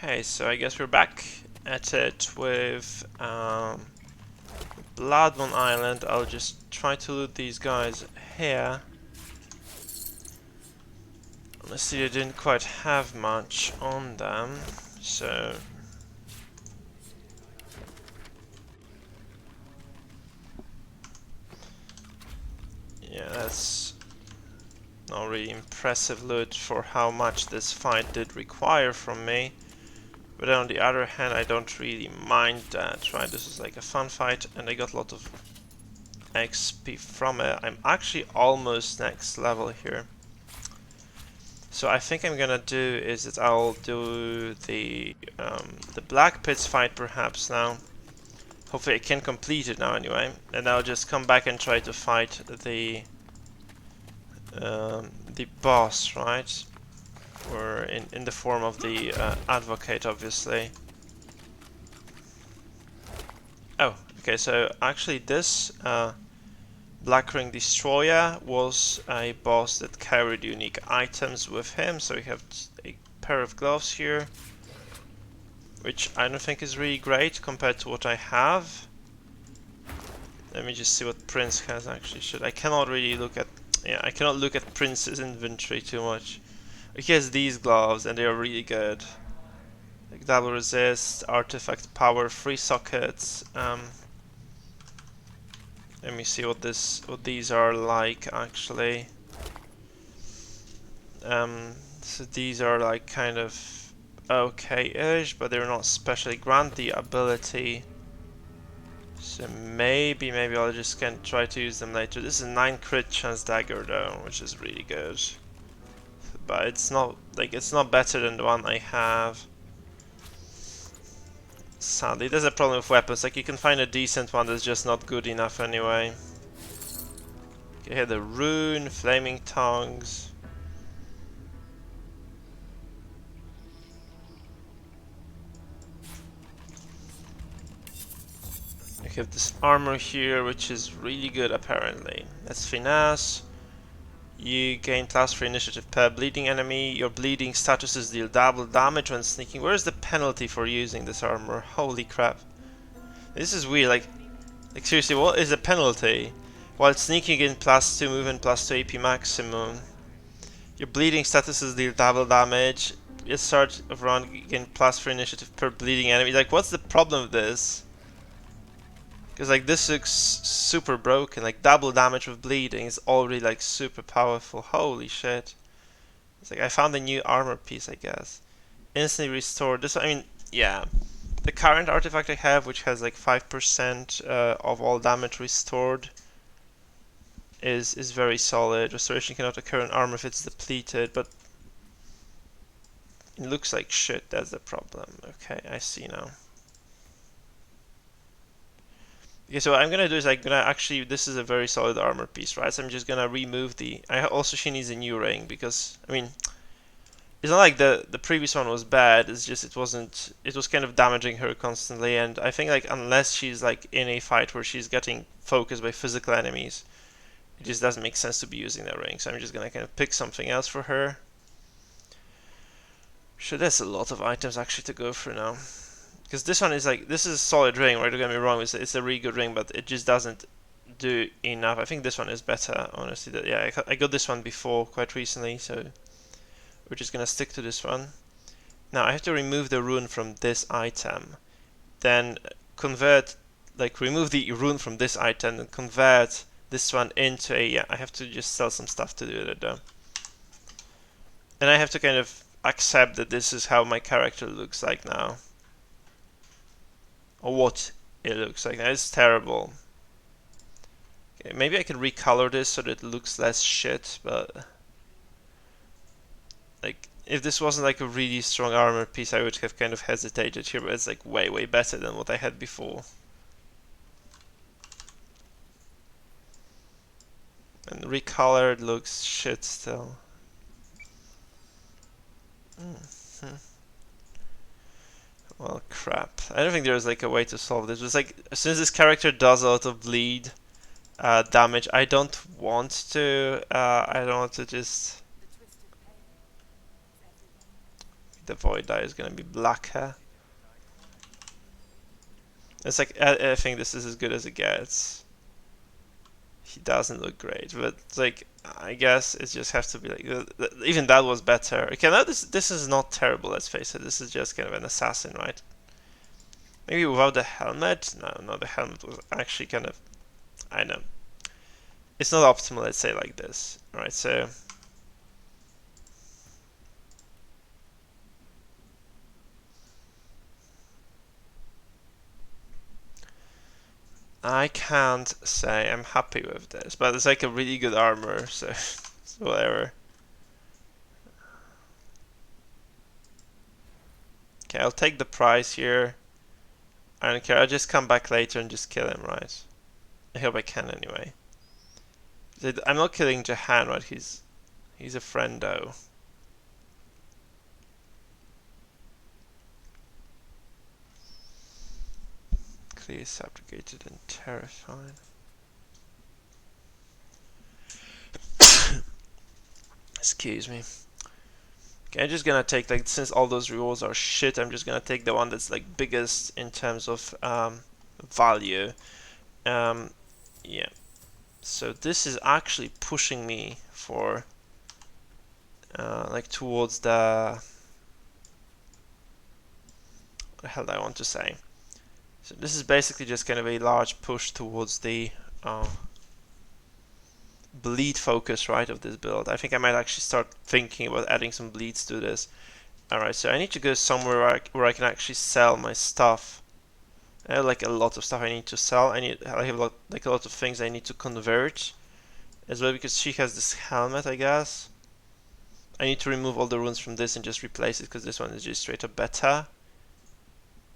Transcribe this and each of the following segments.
Okay, so I guess we're back at it with Bloodmoon Island. I'll just try to loot these guys here. Honestly, I didn't quite have much on them, so... Yeah, that's not really impressive loot for how much this fight did require from me. But on the other hand, I don't really mind that, right? This is like a fun fight, and I got a lot of XP from it. I'm actually almost next level here. So I think I'm gonna do is that I'll do the Black Pits fight perhaps now. Hopefully I can complete it now anyway, and I'll just come back and try to fight the boss, right? Or in the form of the advocate, obviously. Oh, okay. So actually, this Black Ring Destroyer was a boss that carried unique items with him. So we have a pair of gloves here, which I don't think is really great compared to what I have. Let me just see what Prince has actually. I cannot really look at... Yeah, I cannot look at Prince's inventory too much. He has these gloves and they are really good. Like double resist, artifact power, 3 sockets. Let me see what these are like actually. So these are like kind of okay-ish, but they're not specially grant the ability. So maybe I'll just try to use them later. This is a 9 crit chance dagger though, which is really good. But it's not better than the one I have. Sadly, there's a problem with weapons. Like you can find a decent one that's just not good enough anyway. Okay, here the rune, flaming tongues. We have this armor here, which is really good apparently. That's finesse. You gain +3 initiative per bleeding enemy. Your bleeding statuses deal double damage when sneaking. Where's the penalty for using this armor? Holy crap. This is weird, like seriously, what is the penalty? While sneaking in +2 movement, +2 AP maximum. Your bleeding statuses deal double damage. At start of round, you gain +3 initiative per bleeding enemy. Like, what's the problem with this? Because like this looks super broken. Like double damage with bleeding is already like super powerful. Holy shit! It's like I found a new armor piece, I guess. Instantly restored. This, I mean, yeah. The current artifact I have, which has like 5% of all damage restored, is very solid. Restoration cannot occur in armor if it's depleted, but it looks like shit. That's the problem. Okay, I see now. Okay, so what I'm gonna do is I'm gonna actually, this is a very solid armor piece, right? So I'm just gonna remove the, she needs a new ring because, I mean, it's not like the previous one was bad, it's just it was kind of damaging her constantly, and I think like unless she's like in a fight where she's getting focused by physical enemies, it just doesn't make sense to be using that ring, so I'm just gonna kind of pick something else for her. So there's a lot of items actually to go through now. Because this one is like, this is a solid ring, right? Don't get me wrong, it's a really good ring, but it just doesn't do enough. I think this one is better, honestly. Yeah, I got this one before, quite recently, so we're just gonna stick to this one. Now I have to remove the rune from this item, then remove the rune from this item and convert this one into a, yeah, I have to just sell some stuff to do it though. And I have to kind of accept that this is how my character looks like now. Or what it looks like. Now it's terrible. Okay, maybe I can recolor this so that it looks less shit, but like if this wasn't like a really strong armor piece, I would have kind of hesitated here, but it's like way better than what I had before. And recolored looks shit still. Well, crap. I don't think there's like a way to solve this. It's like, as soon as this character does a lot of bleed damage, I don't want to just the void dye is gonna be blacker. It's like I think this is as good as it gets. He doesn't look great, but it's like I guess it just has to be like even that was better. Okay, now this is not terrible. Let's face it. This is just kind of an assassin, right? Maybe without the helmet. No, the helmet was actually kind of I know it's not optimal. Let's say like this. All right, so. I can't say I'm happy with this, but it's like a really good armor, so whatever. Okay, I'll take the prize here. I don't care, I'll just come back later and just kill him, right? I hope I can anyway. I'm not killing Jahan, right? He's a friendo. Clear, subjugated, and terrified. Excuse me. Okay, I'm just gonna take, like, since all those rewards are shit, I'm just gonna take the one that's like biggest in terms of value. Yeah. So this is actually pushing me for like towards the what the hell do I want to say? So this is basically just kind of a large push towards the bleed focus, right, of this build. I think I might actually start thinking about adding some bleeds to this. Alright, so I need to go somewhere where I can actually sell my stuff. I have like a lot of stuff I need to sell. I have like a lot of things I need to convert as well because she has this helmet, I guess. I need to remove all the runes from this and just replace it because this one is just straight up better.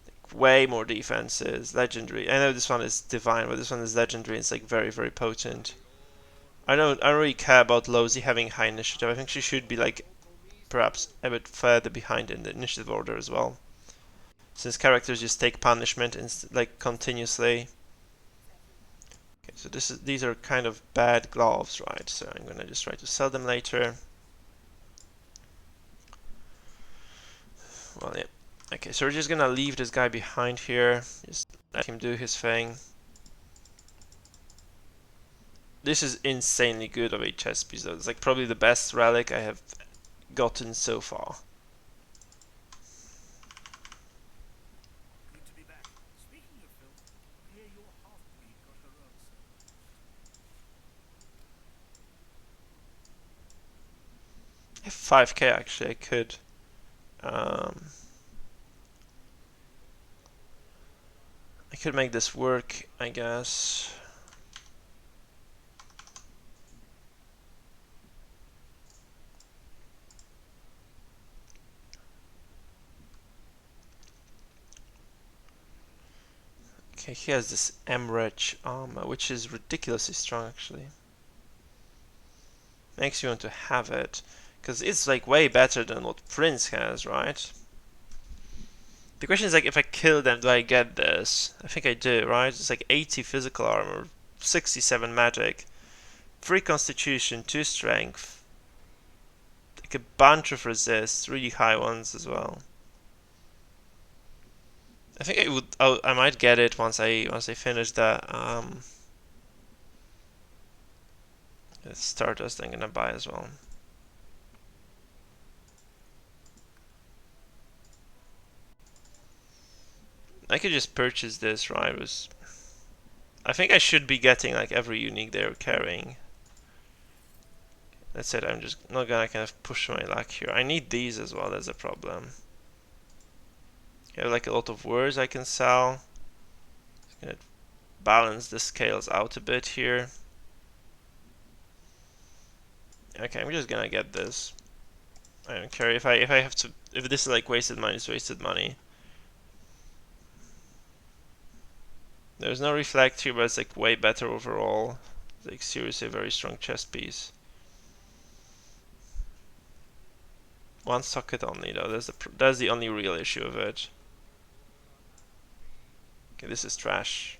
Like, way more defenses, legendary. I know this one is divine, but this one is legendary. It's like very, very potent. I don't really care about Lozy having high initiative. I think she should be like perhaps a bit further behind in the initiative order as well. Since characters just take punishment like continuously. Okay, so these are kind of bad gloves, right? So I'm gonna just try to sell them later. Well, yeah. Okay, so we're just gonna leave this guy behind here. Just let him do his thing. This is insanely good of a chess piece though. It's like probably the best relic I have gotten so far. Good to be back. Speaking of filth, I hear your half-breed got her own server. I have 5k actually, I could. I could make this work, I guess. Okay, he has this Emrich armor, which is ridiculously strong actually. Makes you want to have it, because it's like way better than what Prince has, right? The question is like, if I kill them, do I get this? I think I do, right? It's like 80 physical armor, 67 magic, 3 constitution, 2 strength, like a bunch of resists, really high ones as well. I think I might get it once I finish that Stardust I'm gonna buy as well. I could just purchase this, right? I think I should be getting like every unique they're carrying. That's it, I'm just not gonna kind of push my luck here. I need these as well, that's a problem. I have like a lot of words I can sell. Just gonna balance the scales out a bit here. Okay, I'm just gonna get this. I don't care if I have to, if this is like wasted money, it's wasted money. There's no reflect here, but it's like way better overall. It's like seriously a very strong chess piece. One socket only though, that's the only real issue of it. Okay, this is trash.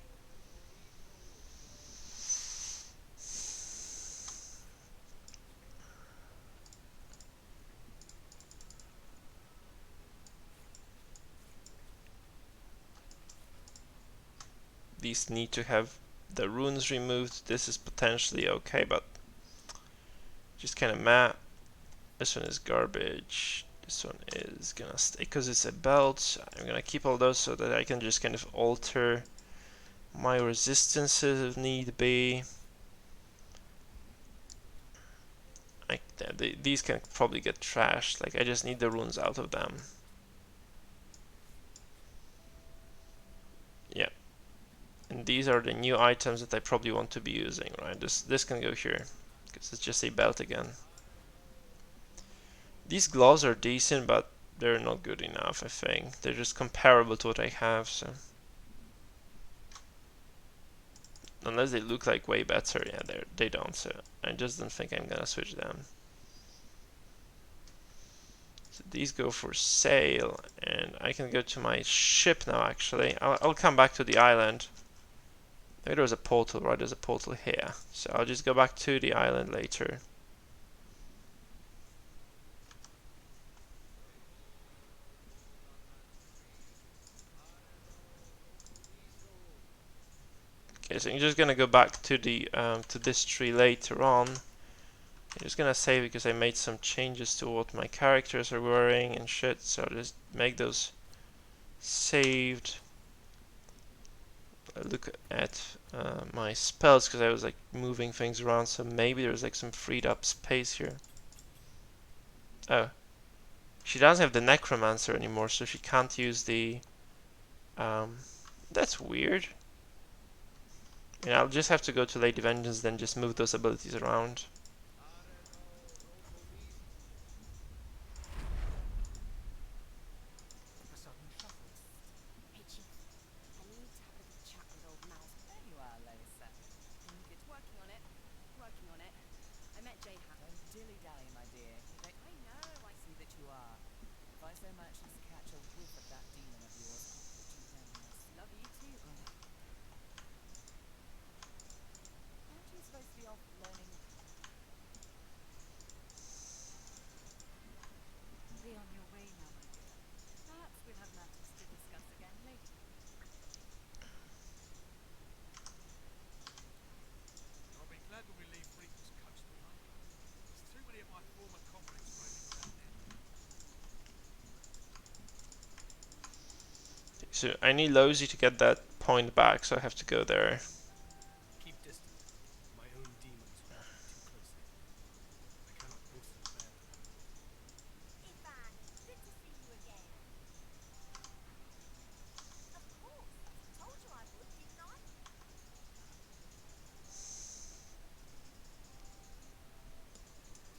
these need to have the runes removed. This is potentially okay, but just kind of meh. This one is garbage. This one is gonna stay because it's a belt. I'm gonna keep all those so that I can just kind of alter my resistances if need be. These can probably get trashed. Like I just need the runes out of them. Yeah. And these are the new items that I probably want to be using, right? This can go here because it's just a belt again. These gloves are decent, but they're not good enough, I think. They're just comparable to what I have, so unless they look like way better, yeah, they don't, so I just don't think I'm gonna switch them. So these go for sale, and I can go to my ship now, actually. I'll come back to the island. Maybe there was a portal, right? There's a portal here. So I'll just go back to the island later. Okay, so I'm just gonna go back to the to this tree later on. I'm just gonna save because I made some changes to what my characters are wearing and shit, so I'll just make those saved. I look at my spells because I was like moving things around, so maybe there's like some freed up space here. Oh, she doesn't have the necromancer anymore, so she can't use the that's weird. And I'll just have to go to Lady Vengeance, then just move those abilities around. A sudden shuffle. Hey, Chief. I need to have a little chat with old Mouse. There you are, Loisa. Good. Working on it. Working on it. I met Jay Don't dilly-dally, my dear. He's like, I know, I see that you are. If I so much as catch a whiff of that demon of yours, I'll put you down as... love you too, brother. Aren't you supposed to be off learning... Be on your way now, my dear. Perhaps we'll have matters to discuss again later. I'll be glad when we leave Reaper's Coast behind. There's too many of my former comrades roaming around there. So I need Lozy to get that point back, so I have to go there. Keep distant. My own demons hold me too closely. I cannot both bear them. Ivan, good to see you again. Of course. Told you I would, didn't I?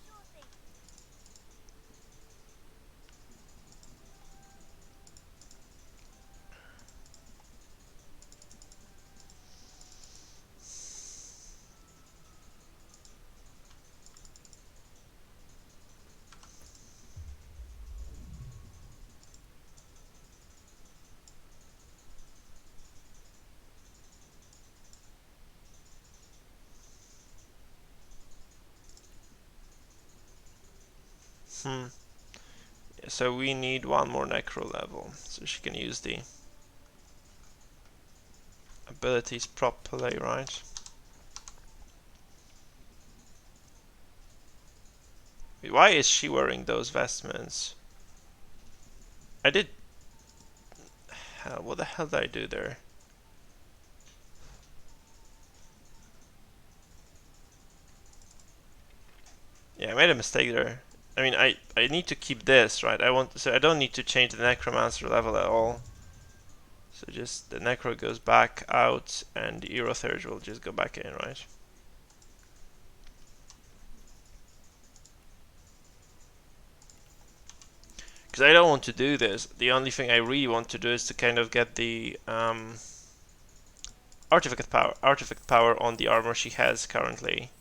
Sure thing. Hmm. Yeah, so we need one more necro level, so she can use the abilities properly, right? Why is she wearing those vestments? I did... Hell, what the hell did I do there? Yeah, I made a mistake there. I mean, I need to keep this, right? So I don't need to change the necromancer level at all. So just the necro goes back out, and the Aerothurge will just go back in, right? Because I don't want to do this. The only thing I really want to do is to kind of get the artifact power on the armor she has currently.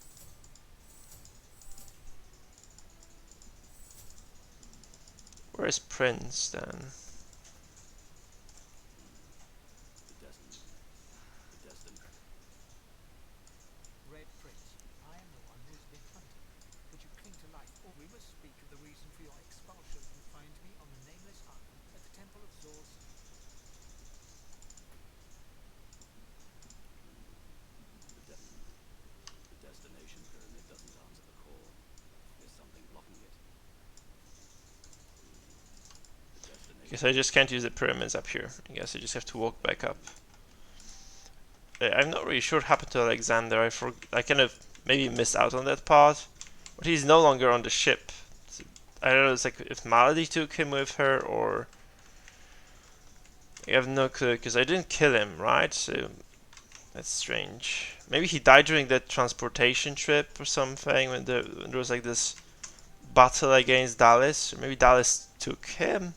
Where is Prince then? Red Prince, I am the one who has been hunting you. Could you cling to life, or we must speak of the reason for your expulsion. You find me on the Nameless Island at the Temple of Zor's. Guess I just can't use the pyramids up here. I guess I just have to walk back up. I'm not really sure what happened to Alexander. I kind of maybe missed out on that part. But he's no longer on the ship. So I don't know, it's like if Malady took him with her or... I have no clue, because I didn't kill him, right? So that's strange. Maybe he died during that transportation trip or something, when there was like this battle against Dallas. Or maybe Dallas took him?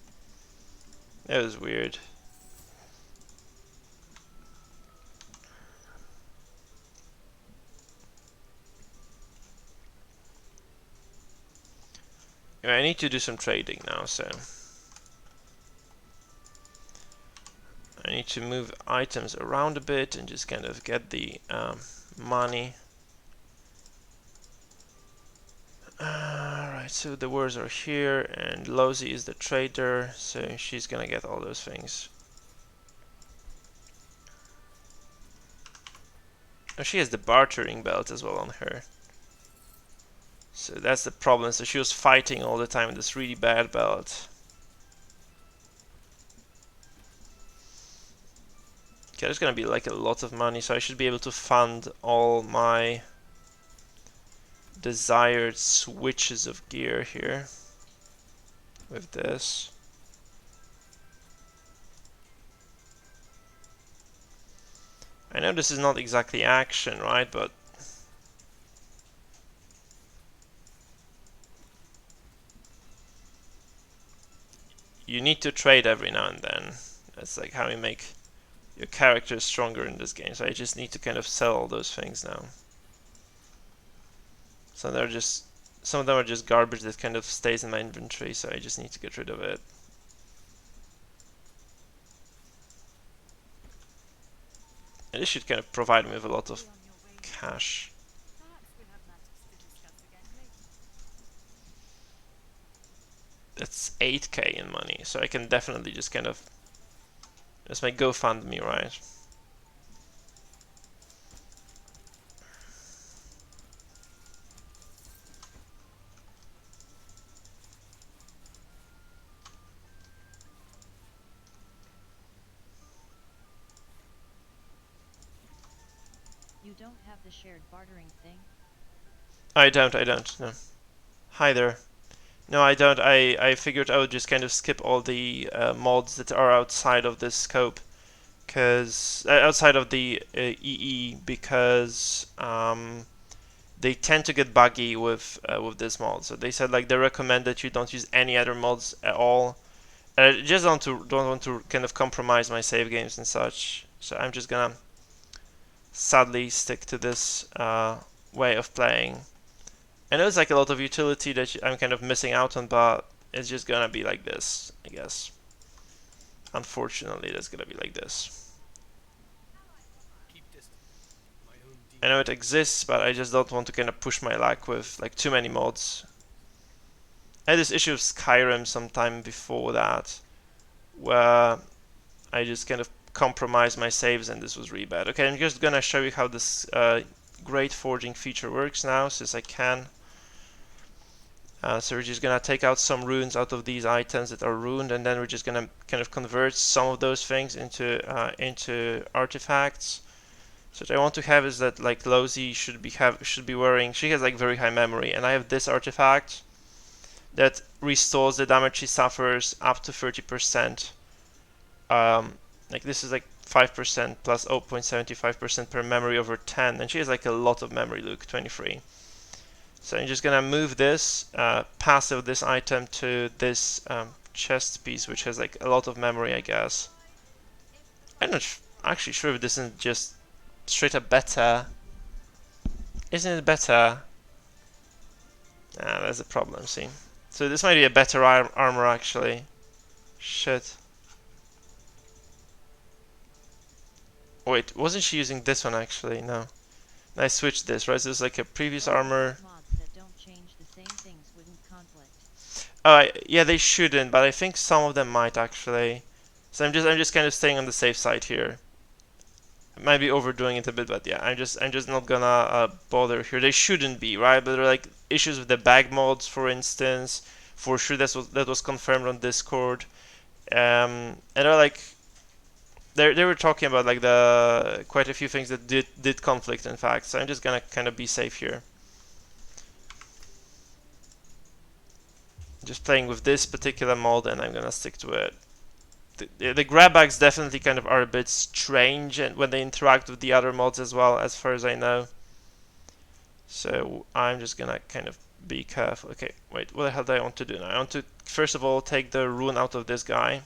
That was weird. I need to do some trading now, so... I need to move items around a bit and just kind of get the money. Alright, so the wars are here, and Lozy is the trader, so she's gonna get all those things. Oh, she has the bartering belt as well on her. So that's the problem, so she was fighting all the time with this really bad belt. Okay, there's gonna be like a lot of money, so I should be able to fund all my desired switches of gear here with this. I know this is not exactly action, right? But you need to trade every now and then. That's like how you make your character stronger in this game. So I just need to kind of sell all those things now. So they're just, some of them are just garbage that kind of stays in my inventory, so I just need to get rid of it. And this should kind of provide me with a lot of Be on your way now. cash. Perhaps we'll have matters to discuss again later. That's 8k in money, so I can definitely just kind of, that's my GoFundMe, right? You don't have the shared bartering thing? I don't, no. Hi there. No, I don't. I figured I would just kind of skip all the mods that are outside of this scope, because outside of the EE, because they tend to get buggy with this mod. So they said like they recommend that you don't use any other mods at all. I just don't want to kind of compromise my save games and such. So I'm just gonna sadly stick to this way of playing. I know it's like a lot of utility that I'm kind of missing out on, but it's just gonna be like this, I guess. Unfortunately, that's gonna be like this. Keep distant. My own I know it exists, but I just don't want to kind of push my luck with like too many mods. I had this issue of Skyrim sometime before that, where I just kind of compromised my saves, and this was really bad. Okay, I'm just gonna show you how this great forging feature works now, since I can. So we're just gonna take out some runes out of these items that are ruined, and then we're just gonna kind of convert some of those things into artifacts. So what I want to have is that like Lozy should be wearing. She has like very high memory, and I have this artifact that restores the damage she suffers up to 30%. Like this is like 5% plus 0.75% per memory over 10, and she has like a lot of memory, Luke, 23. So I'm just gonna move this passive this item to this chest piece, which has like a lot of memory, I guess. I'm not actually sure if this isn't just straight up better. Isn't it better? Ah, that's a problem, see. So this might be a better armor, actually. Shit. Wait, wasn't she using this one, actually? No. I switched this, right? So it's like a previous armor. Mods that don't change the same things wouldn't conflict. Yeah, they shouldn't, but I think some of them might, actually. So I'm just kind of staying on the safe side here. I might be overdoing it a bit, but yeah, I'm just not gonna bother here. They shouldn't be, right? But there are like issues with the bag mods, for instance. For sure, that was confirmed on Discord. And they're like, they were talking about like the quite a few things that did conflict, in fact. So I'm just gonna kind of be safe here. Just playing with this particular mod, and I'm gonna stick to it. The grabbacks definitely kind of are a bit strange, and when they interact with the other mods as well, as far as I know. So I'm just gonna kind of be careful. Okay, wait, what the hell do I want to do now? I want to first of all take the rune out of this guy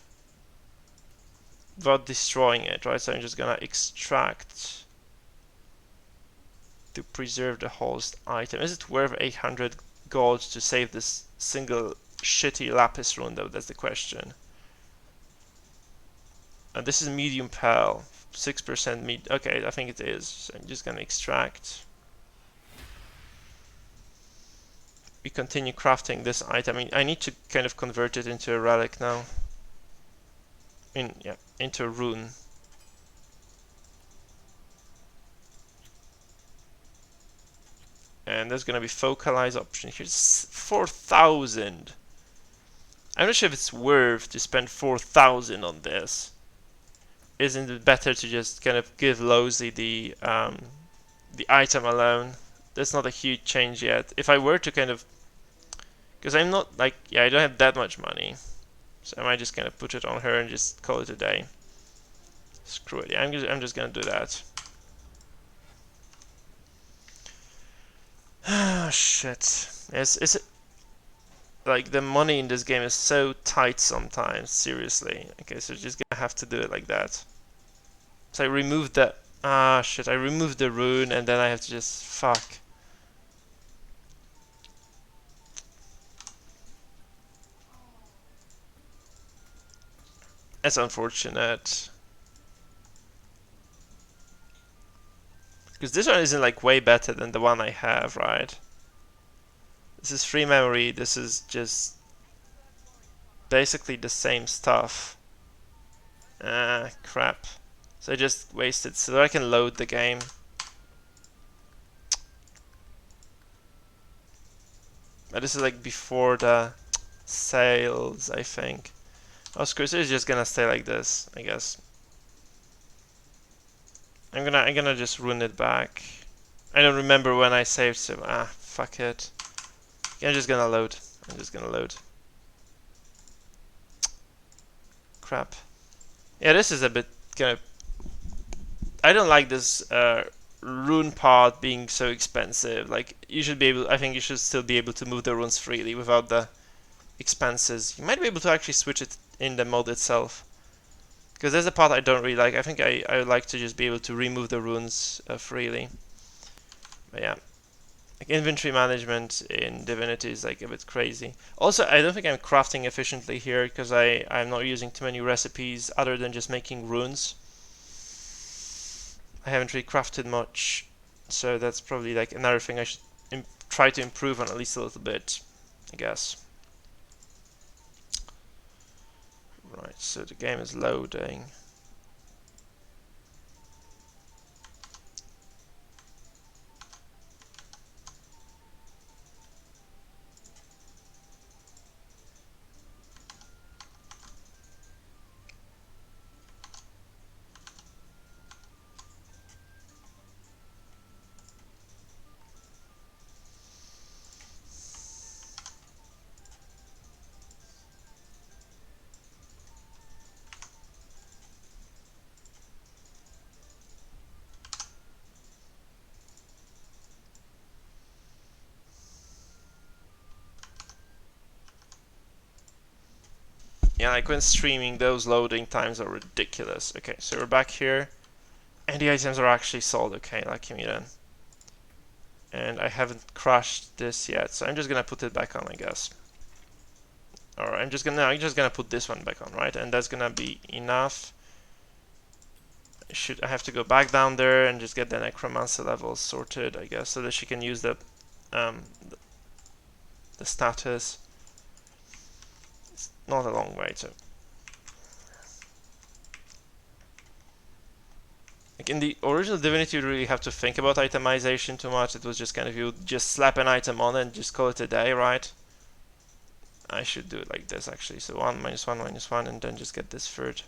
without destroying it, right? So I'm just gonna extract to preserve the host item. Is it worth 800 gold to save this single shitty lapis rune though? That's the question. And this is medium pearl, 6% meat. Okay, I think it is. So I'm just gonna extract. We continue crafting this item. I need to kind of convert it into a relic now. Into a rune. And there's gonna be focalize option here. 4,000. I'm not sure if it's worth to spend 4,000 on this. Isn't it better to just kind of give Lozy the item alone? That's not a huge change yet. If I were to kind of, because I'm not like, yeah, I don't have that much money, so I might just kind of put it on her and just call it a day. Screw it. Yeah, I'm just gonna do that. Ah, shit. It's like the money in this game is so tight sometimes. Seriously. Okay, so just gonna have to do it like that. So I removed the shit. I removed the rune and then I have to just fuck. That's unfortunate. Because this one isn't like way better than the one I have, right? This is free memory. This is just basically the same stuff. Ah, crap. So I just wasted so I can load the game. But this is like before the sales, I think. Oh, screw it. It's just gonna stay like this, I guess. I'm gonna just run it back. I don't remember when I saved, so fuck it. I'm just gonna load. I'm just gonna load. Crap. Yeah, this is a bit kind of. I don't like this rune part being so expensive. Like you should be able. I think you should still be able to move the runes freely without the expenses. You might be able to actually switch it in the mod itself. Because there's a part I don't really like. I think I would like to just be able to remove the runes freely. But yeah. Like inventory management in Divinity is like a bit crazy. Also, I don't think I'm crafting efficiently here because I'm not using too many recipes other than just making runes. I haven't really crafted much, so that's probably like another thing I should try to improve on at least a little bit, I guess. Right, so the game is loading. Yeah, like when streaming, those loading times are ridiculous. Okay, so we're back here. And the items are actually sold. Okay, lucky me then. And I haven't crushed this yet, so I'm just gonna put it back on, I guess. Or I'm just gonna put this one back on, right? And that's gonna be enough. I have to go back down there and just get the necromancer levels sorted, I guess, so that she can use the status. It's not a long way to. Like in the original Divinity, you really have to think about itemization too much. It was just kind of you just slap an item on and just call it a day, right? I should do it like this actually. So 1 minus 1 minus 1 and then just get this third.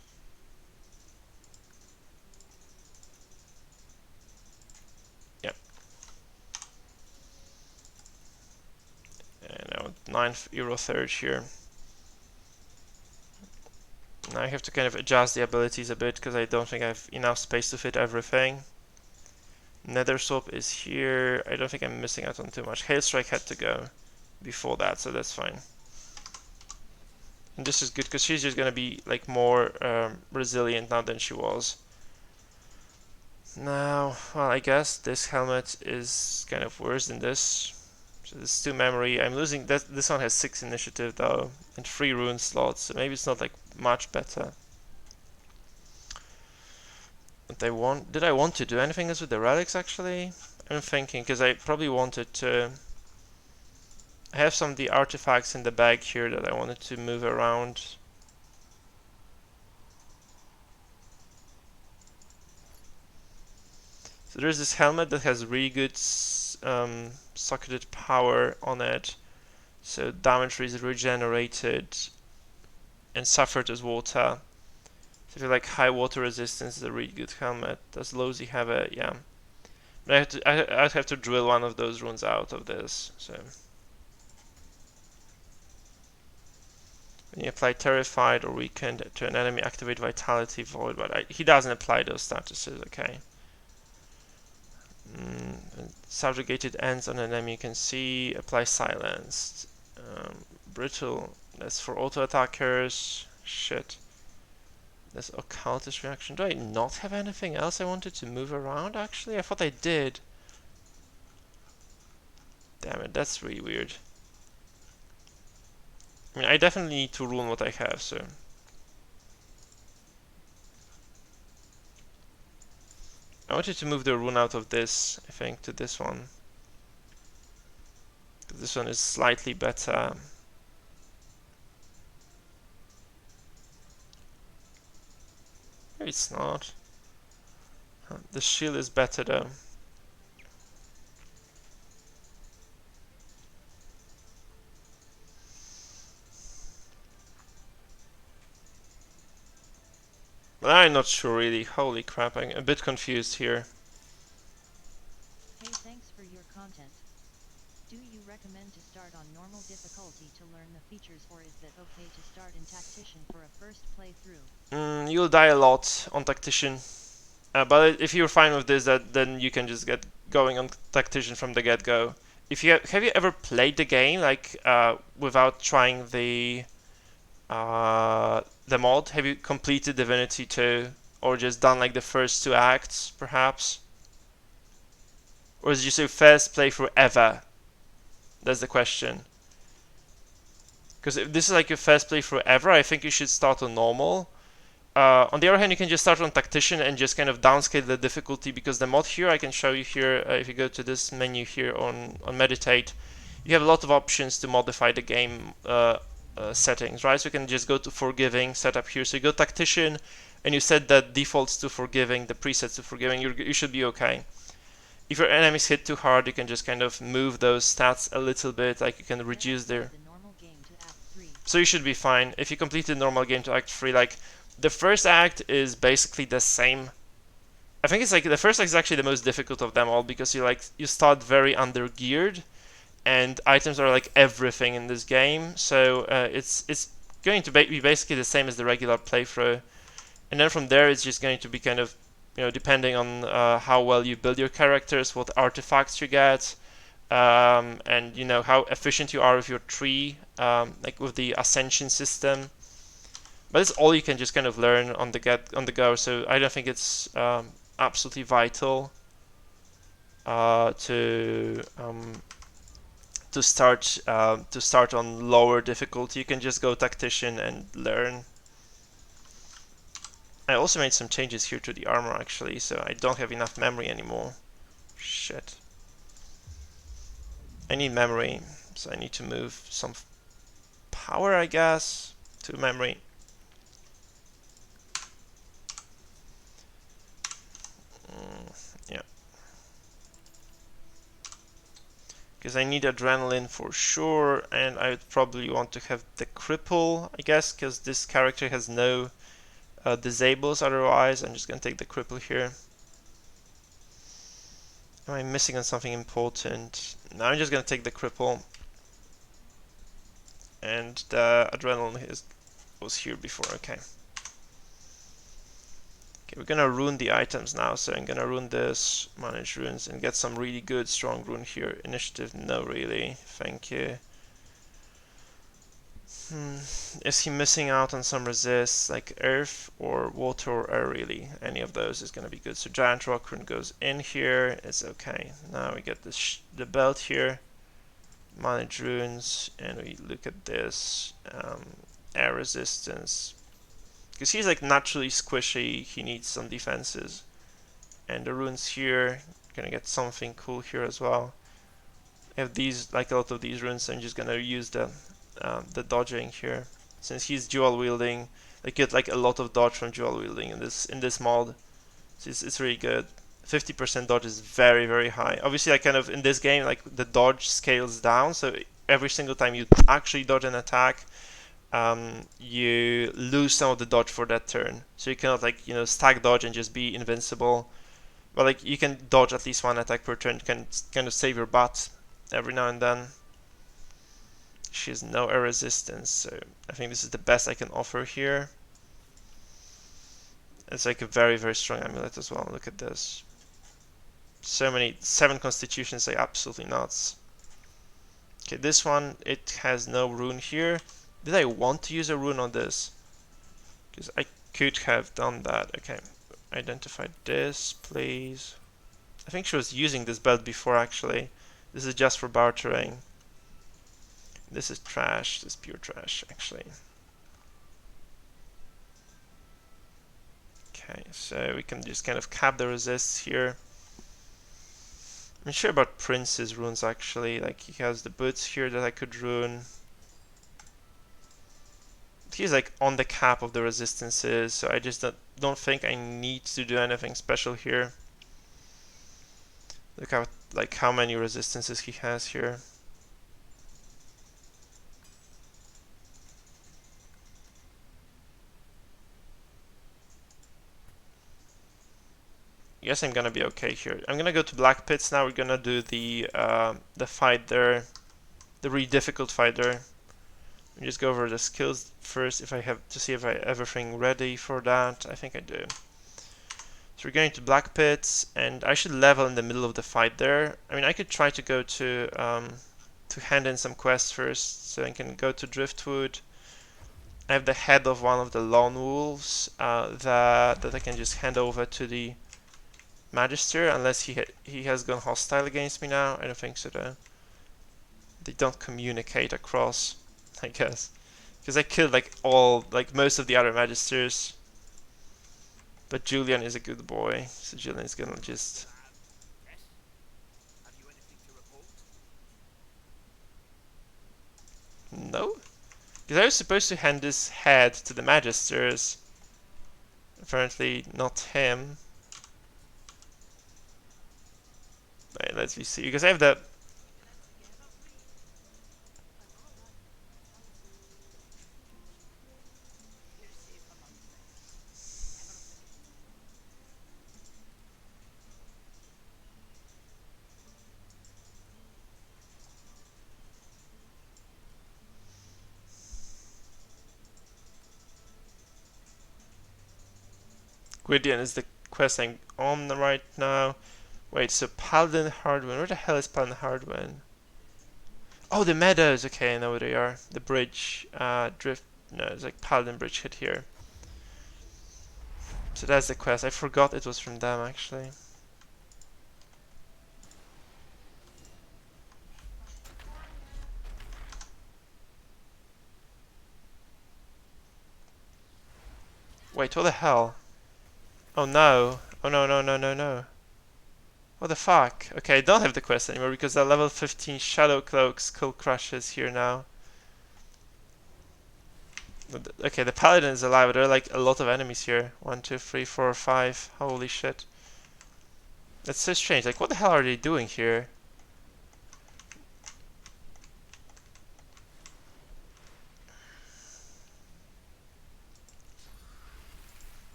Yep. And I want €9 third here. Now I have to kind of adjust the abilities a bit because I don't think I have enough space to fit everything. Nether Swap is here. I don't think I'm missing out on too much. Hail Strike had to go before that, so that's fine. And this is good because she's just gonna be like more resilient now than she was. Now, well, I guess this helmet is kind of worse than this. So this is 2 memory. I'm losing that. This one has 6 initiative though, and 3 rune slots. So maybe it's not like much better. Did I want to do anything else with the relics actually? I'm thinking because I probably wanted to. I have some of the artifacts in the bag here that I wanted to move around. So there's this helmet that has really good socketed power on it. So damage is regenerated and suffered as water. So if you like high water resistance, it's a really good helmet. Does Lozy have it? Yeah. But I'd have to drill one of those runes out of this. So when you apply Terrified or Weakened to an enemy, activate Vitality Void. But he doesn't apply those statuses. Okay. Subjugated ends on an enemy you can see. Apply Silenced. Brittle. That's for auto attackers. Shit. That's occultist reaction. Do I not have anything else I wanted to move around actually? I thought I did. Damn it, that's really weird. I mean, I definitely need to ruin what I have, so. I wanted to move the rune out of this, I think, to this one. This one is slightly better. Maybe it's not. The shield is better though. But I'm not sure really. Holy crap, I'm a bit confused here. Hey, thanks for your content. Do you recommend to start on normal difficulty to learn the features, or is it okay to start in Tactician for a first playthrough? You'll die a lot on Tactician. But if you're fine with this, then you can just get going on Tactician from the get-go. If you have you ever played the game like without trying the mod? Have you completed Divinity 2 or just done like the first 2 acts, perhaps? Or is it just your first playthrough ever? That's the question. Because if this is like your first playthrough ever, I think you should start on normal. On the other hand, you can just start on Tactician and just kind of downscale the difficulty, because the mod here, I can show you here, if you go to this menu here on Meditate, you have a lot of options to modify the game settings, right? So you can just go to Forgiving, setup here. So you go Tactician, and you set the defaults to Forgiving, the presets to Forgiving, you should be okay. If your enemies hit too hard, you can just kind of move those stats a little bit, like you can reduce their... So you should be fine. If you complete the normal game to Act 3, like, the first act is basically the same. I think it's like the first act is actually the most difficult of them all, because you start very under geared, and items are like everything in this game. So it's going to be basically the same as the regular playthrough, and then from there it's just going to be kind of, you know, depending on how well you build your characters, what artifacts you get, and you know how efficient you are with your tree, like with the ascension system. But it's all you can just kind of learn on the go. So I don't think it's absolutely vital to start on lower difficulty. You can just go Tactician and learn. I also made some changes here to the armor actually, so I don't have enough memory anymore. Shit. I need memory, so I need to move some power, I guess, to memory. Yeah. because I need adrenaline for sure, and I would probably want to have the cripple, I guess, because this character has no disables otherwise. I'm just gonna take the cripple here. Am I missing on something important? No, I'm just gonna take the cripple. And the adrenaline was here before, okay. Okay, we're gonna rune the items now, so I'm gonna rune this, manage runes, and get some really good strong rune here. Initiative, no really, thank you. Is he missing out on some resists, like earth or water or air really? Any of those is gonna be good. So giant rock rune goes in here, it's okay. Now we get the belt here, manage runes, and we look at this, air resistance. Because he's like naturally squishy, he needs some defenses. And the runes here, gonna get something cool here as well. I have these, like a lot of these runes, so I'm just gonna use the dodging here. Since he's dual wielding, I get like a lot of dodge from dual wielding in this mod. So it's really good. 50% dodge is very, very high. Obviously, like kind of in this game, like the dodge scales down, so every single time you actually dodge an attack, you lose some of the dodge for that turn. So you cannot like, you know, stack dodge and just be invincible. But like you can dodge at least one attack per turn, can kind of save your butt every now and then. She has no air resistance, so I think this is the best I can offer here. It's like a very, very strong amulet as well. Look at this. So many, 7 constitutions, like absolutely nuts. Okay, this one, it has no rune here. Did I want to use a rune on this? Because I could have done that. Okay, identify this, please. I think she was using this belt before, actually. This is just for bartering. This is trash. This is pure trash, actually. Okay, so we can just kind of cap the resists here. I'm not sure about Prince's runes, actually. Like, he has the boots here that I could rune. He's like on the cap of the resistances, so I just don't think I need to do anything special here. Look at like how many resistances he has here. Guess I'm gonna be okay here. I'm gonna go to Black Pits now. We're gonna do the fight there, the really difficult fight there. Let me just go over the skills first, if I have to see if I have everything ready for that. I think I do. So we're going to Black Pits, and I should level in the middle of the fight there. I mean, I could try to go to hand in some quests first, so I can go to Driftwood. I have the head of one of the lone wolves that I can just hand over to the Magister, unless he has gone hostile against me now. I don't think so though. They don't communicate across, I guess, because I killed like most of the other Magisters. But Julian is a good boy, so Julian is gonna just. Yes? Have you anything to report? No, because I was supposed to hand this head to the Magisters. Apparently not him. Wait, let's see, because I have the. You're safe among friends. Never fear. Gwydion is the quest I'm on right now. Wait, so Paladin Hardwin. Where the hell is Paladin Hardwin? Oh, the meadows. Okay, I know where they are. The bridge, drift. No, it's like Paladin Bridge hit here. So that's the quest. I forgot it was from them actually. Wait, what the hell? Oh no. Oh no, no, no, no, no. What the fuck? Okay, I don't have the quest anymore because the level 15 Shadow Cloak Skull Crush is here now. Okay, the Paladin is alive. There are like a lot of enemies here. 1, 2, 3, 4, 5. Holy shit. That's so strange. Like, what the hell are they doing here?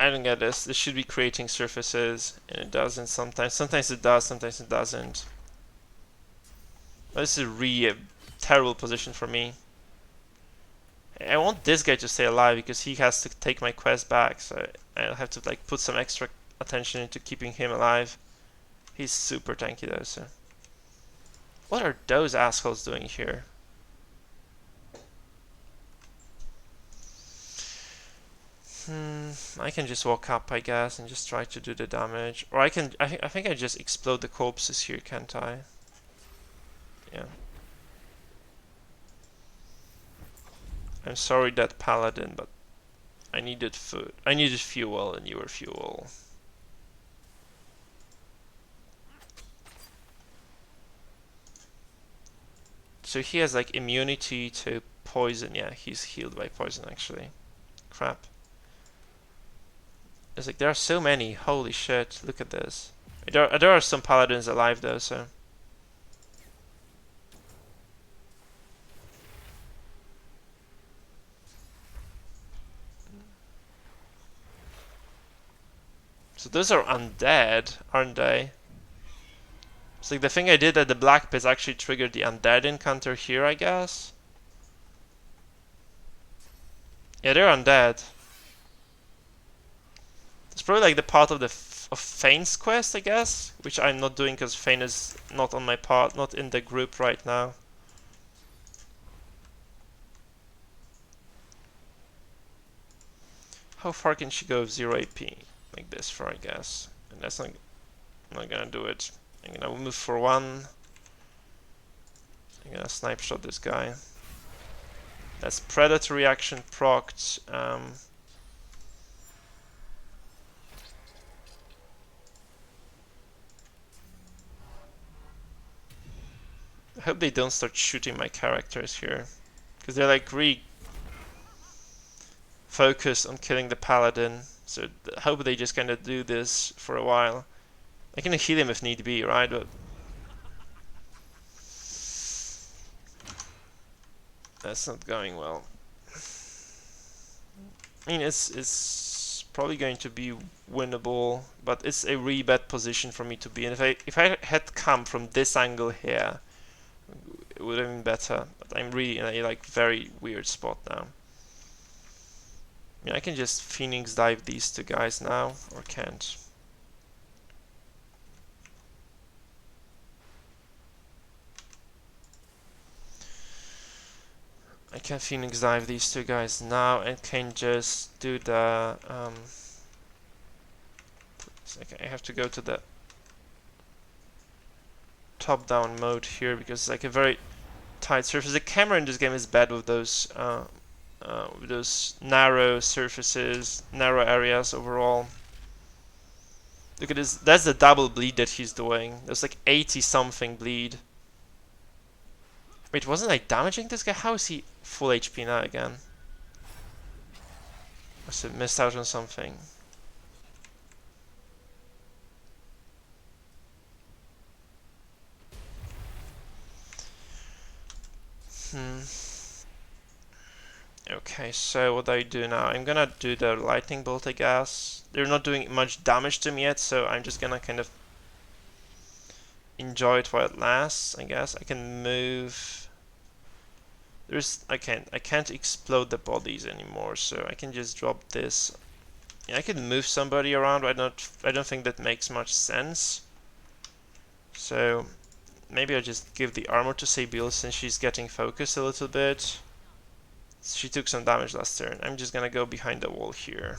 I don't get this. This should be creating surfaces, and it doesn't sometimes. Sometimes it does, sometimes it doesn't. This is really a terrible position for me. I want this guy to stay alive because he has to take my quest back, so I'll have to like put some extra attention into keeping him alive. He's super tanky though, so. What are those assholes doing here? I can just walk up, I guess, and just try to do the damage. Or I can, I think I just explode the corpses here, can't I? Yeah. I'm sorry that Paladin, but I needed food. I needed fuel, and you were fuel. So he has like immunity to poison. Yeah, he's healed by poison actually. Crap. It's like there are so many. Holy shit! Look at this. There are some paladins alive though, so. So those are undead, aren't they? It's like the thing I did at the Black Pits actually triggered the undead encounter here, I guess. Yeah, they're undead. It's probably like the part of the of Fane's quest, I guess, which I'm not doing because Fane is not on my part, not in the group right now. How far can she go with 0 AP? Like this far, I guess. And that's not, I'm not gonna do it. I'm gonna move for 1. I'm gonna snipe shot this guy. That's Predator reaction procced. I hope they don't start shooting my characters here. Because they're like really focused on killing the paladin. So I hope they just kind of do this for a while. I can heal him if need be, right? But that's not going well. I mean, it's probably going to be winnable, but it's a really bad position for me to be in. If I had come from this angle here, it would have been better. But I'm really in a like very weird spot now. I mean, I can just Phoenix dive these two guys now, or can't. I can Phoenix dive these two guys now and can just do the okay, I have to go to the top-down mode here because it's like a very tight surface. The camera in this game is bad with those narrow surfaces, narrow areas overall. Look at this. That's the double bleed that he's doing. There's like 80 something bleed. Wait, wasn't I damaging this guy? How is he full HP now again? Must have missed out on something. Okay, so what do I do now? I'm gonna do the lightning bolt, I guess. They're not doing much damage to me yet, so I'm just gonna kind of enjoy it while it lasts, I guess. I can move. I can't explode the bodies anymore, so I can just drop this. Yeah, I can move somebody around, but I don't think that makes much sense. So maybe I'll just give the armor to Sabil since she's getting focused a little bit. She took some damage last turn. I'm just gonna go behind the wall here.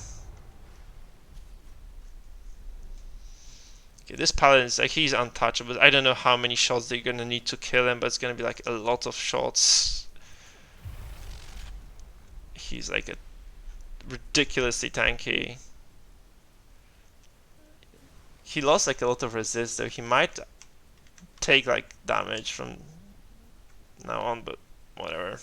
Okay, this paladin is like, he's untouchable. I don't know how many shots they're gonna need to kill him, but it's gonna be like a lot of shots. He's like a ridiculously tanky. He lost like a lot of resist though. He might take like damage from now on, but whatever.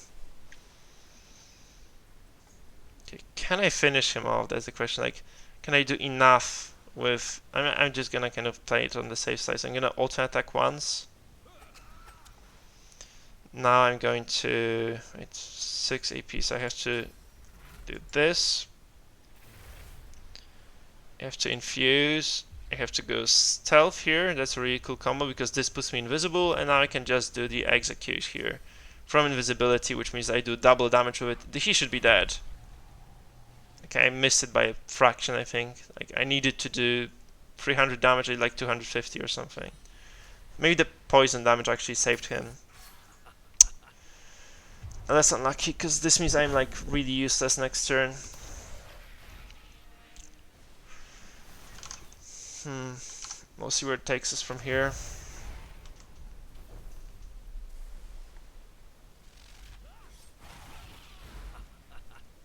Okay, can I finish him off? That's the question. Like, can I do enough with... I'm just gonna kind of play it on the safe side. So I'm gonna auto attack once. Now I'm going to... It's 6 AP, so I have to do this. I have to infuse. I have to go stealth here. That's a really cool combo because this puts me invisible, and now I can just do the execute here from invisibility, which means I do double damage with it. He should be dead. Okay, I missed it by a fraction, I think. Like, I needed to do 300 damage, I did like 250 or something. Maybe the poison damage actually saved him. And that's unlucky, because this means I'm like really useless next turn. We'll see where it takes us from here.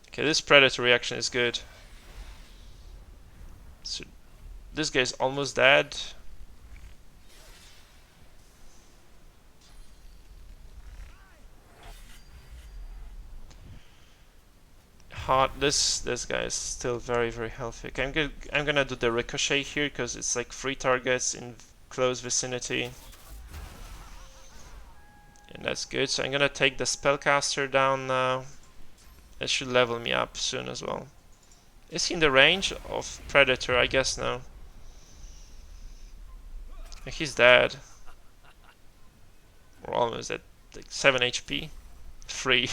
Okay, this predator reaction is good. So this guy's almost dead. Hard. This guy is still very healthy. Okay, I'm gonna do the ricochet here because it's like 3 targets in close vicinity, and that's good. So I'm gonna take the spellcaster down now. That should level me up soon as well. Is he in the range of predator? I guess no. He's dead. We're almost at like 7 HP. 3.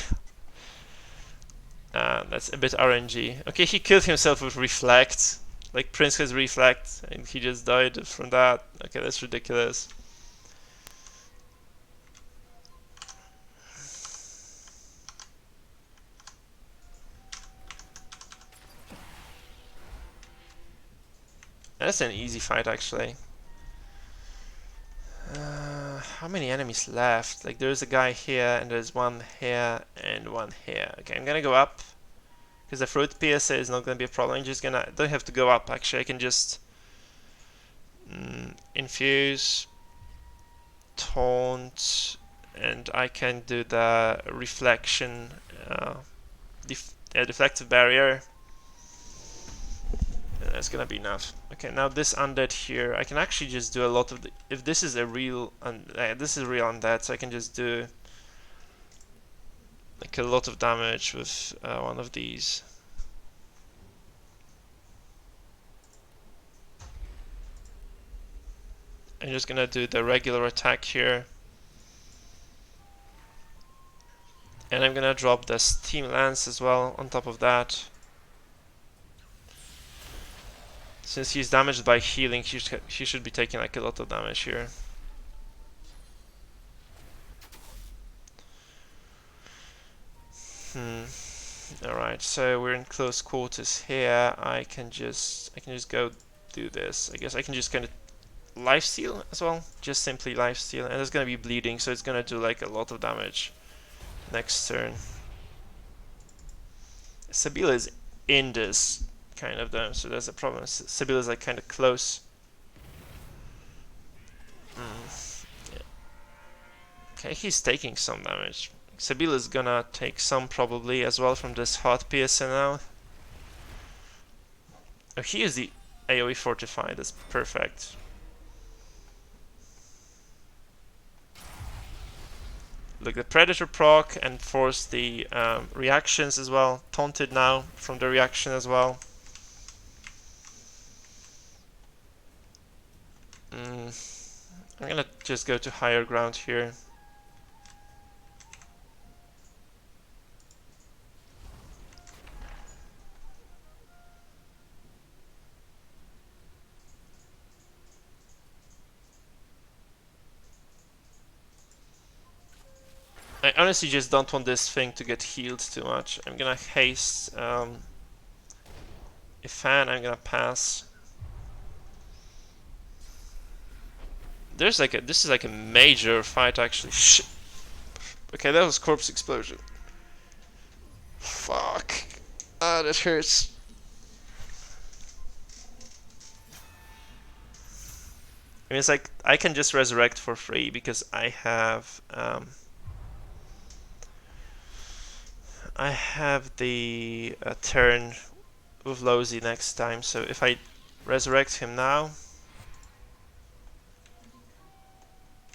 That's a bit RNG. Okay, he killed himself with reflect. Like Prince has reflect and he just died from that. Okay, that's ridiculous. That's an easy fight actually. How many enemies left? Like there's a guy here and there's one here and one here. Okay, I'm gonna go up because the fruit PSA is not gonna be a problem. I'm just gonna, I don't have to go up actually. I can just infuse, taunt, and I can do the reflection, deflective barrier. And that's gonna be enough. Okay, now this undead here, I can actually just do a lot of the. If this is a real, this is real undead, so I can just do like a lot of damage with one of these. I'm just gonna do the regular attack here. And I'm gonna drop the Steam Lance as well on top of that. Since he's damaged by healing, he should be taking like a lot of damage here. Alright, so we're in close quarters here. I can just go do this. I guess I can just kind of lifesteal as well. Just simply lifesteal. And it's gonna be bleeding, so it's gonna do like a lot of damage next turn. Sabila is in this kind of though, so there's a problem. Sabila is like kind of close. Yeah. Okay, he's taking some damage. Sabila is gonna take some probably as well from this hot PSN now. Oh, he is the AoE fortified, that's perfect. Look, the Predator proc and force the reactions as well. Taunted now from the reaction as well. I'm gonna just go to higher ground here. I honestly just don't want this thing to get healed too much. I'm gonna haste Ifan, I'm gonna pass. There's like this is like a major fight actually. Shit. Okay, that was corpse explosion. Fuck. Ah, that hurts. I mean, it's like I can just resurrect for free because I have the turn with Lozy next time. So if I resurrect him now,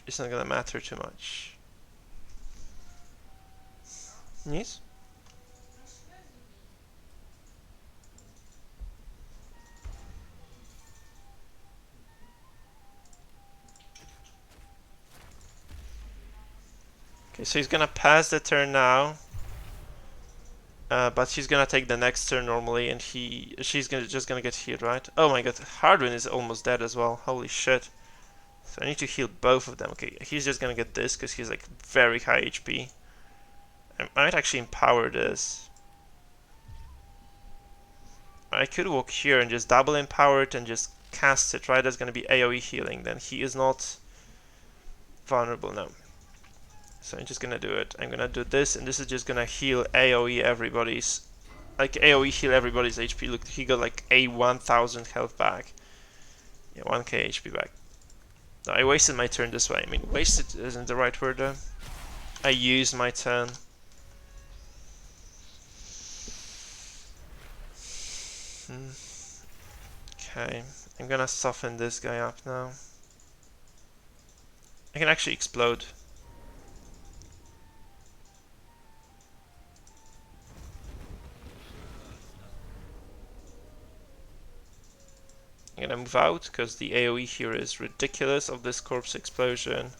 it's not gonna matter too much. Yes? Okay, so he's gonna pass the turn now. But she's gonna take the next turn normally, and she's just gonna get healed, right? Oh my god, Hardwin is almost dead as well. Holy shit. So I need to heal both of them. Okay, he's just gonna get this because he's like very high HP. I might actually empower this. I could walk here and just double empower it and just cast it, right? That's gonna be AoE healing. Then he is not vulnerable now. So I'm just gonna do it. I'm gonna do this, and this is just gonna heal AoE everybody's, like AoE heal everybody's HP. Look, he got like a 1000 health back. Yeah, 1k HP back. No, I wasted my turn this way. I mean, wasted isn't the right word though. I used my turn. Okay, I'm gonna soften this guy up now. I can actually explode. I'm gonna move out because the AoE here is ridiculous of this corpse explosion.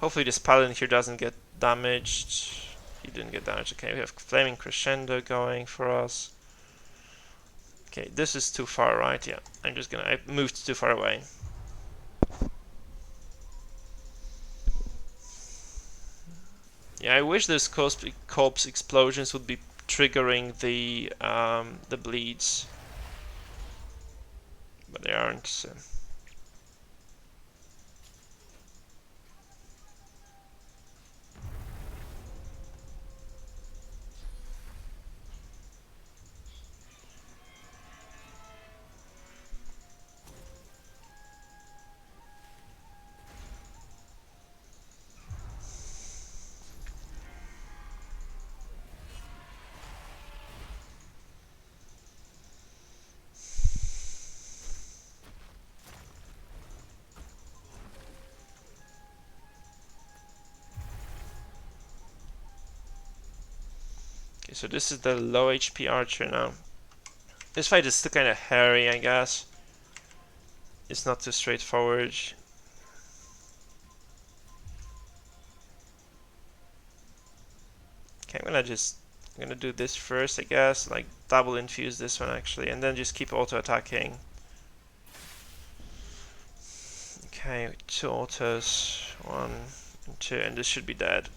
Hopefully this paladin here doesn't get damaged. He didn't get damaged. Okay, we have flaming crescendo going for us. Okay, this is too far, right? Yeah, I moved too far away. Yeah, I wish those corpse explosions would be triggering the bleeds, but they aren't. So. Okay, so this is the low HP archer now. This fight is still kind of hairy, I guess. It's not too straightforward. Okay, I'm gonna do this first, I guess. Like double infuse this one actually, and then just keep auto attacking. Okay, 2 autos, 1 and 2, and this should be dead.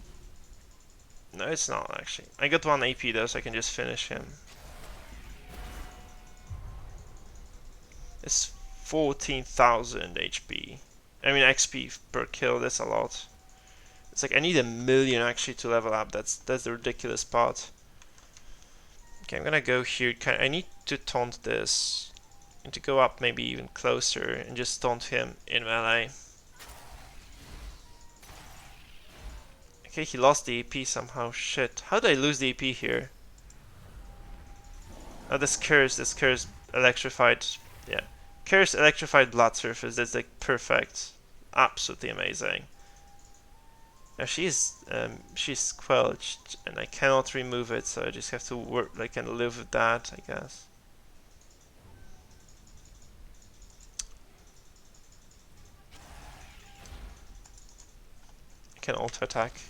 No, it's not actually. I got 1 AP though, so I can just finish him. It's 14,000 HP. I mean XP per kill. That's a lot. It's like I need 1,000,000 actually to level up. That's the ridiculous part. Okay, I'm gonna go here. I need to taunt this, and to go up maybe even closer and just taunt him in melee. Okay, he lost the AP somehow. Shit. How did I lose the AP here? Oh, this curse electrified. Yeah. Curse electrified blood surface. That's like perfect. Absolutely amazing. Now she's squelched, and I cannot remove it, so I just have to work, like, and live with that, I guess. I can auto attack.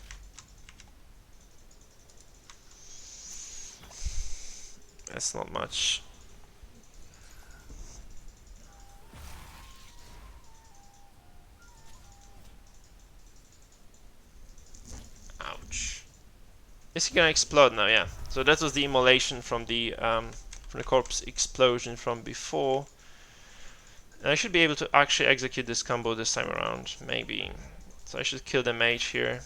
That's not much. Ouch. Is he gonna explode now? Yeah. So that was the immolation from the corpse explosion from before. And I should be able to actually execute this combo this time around, maybe. So I should kill the mage here.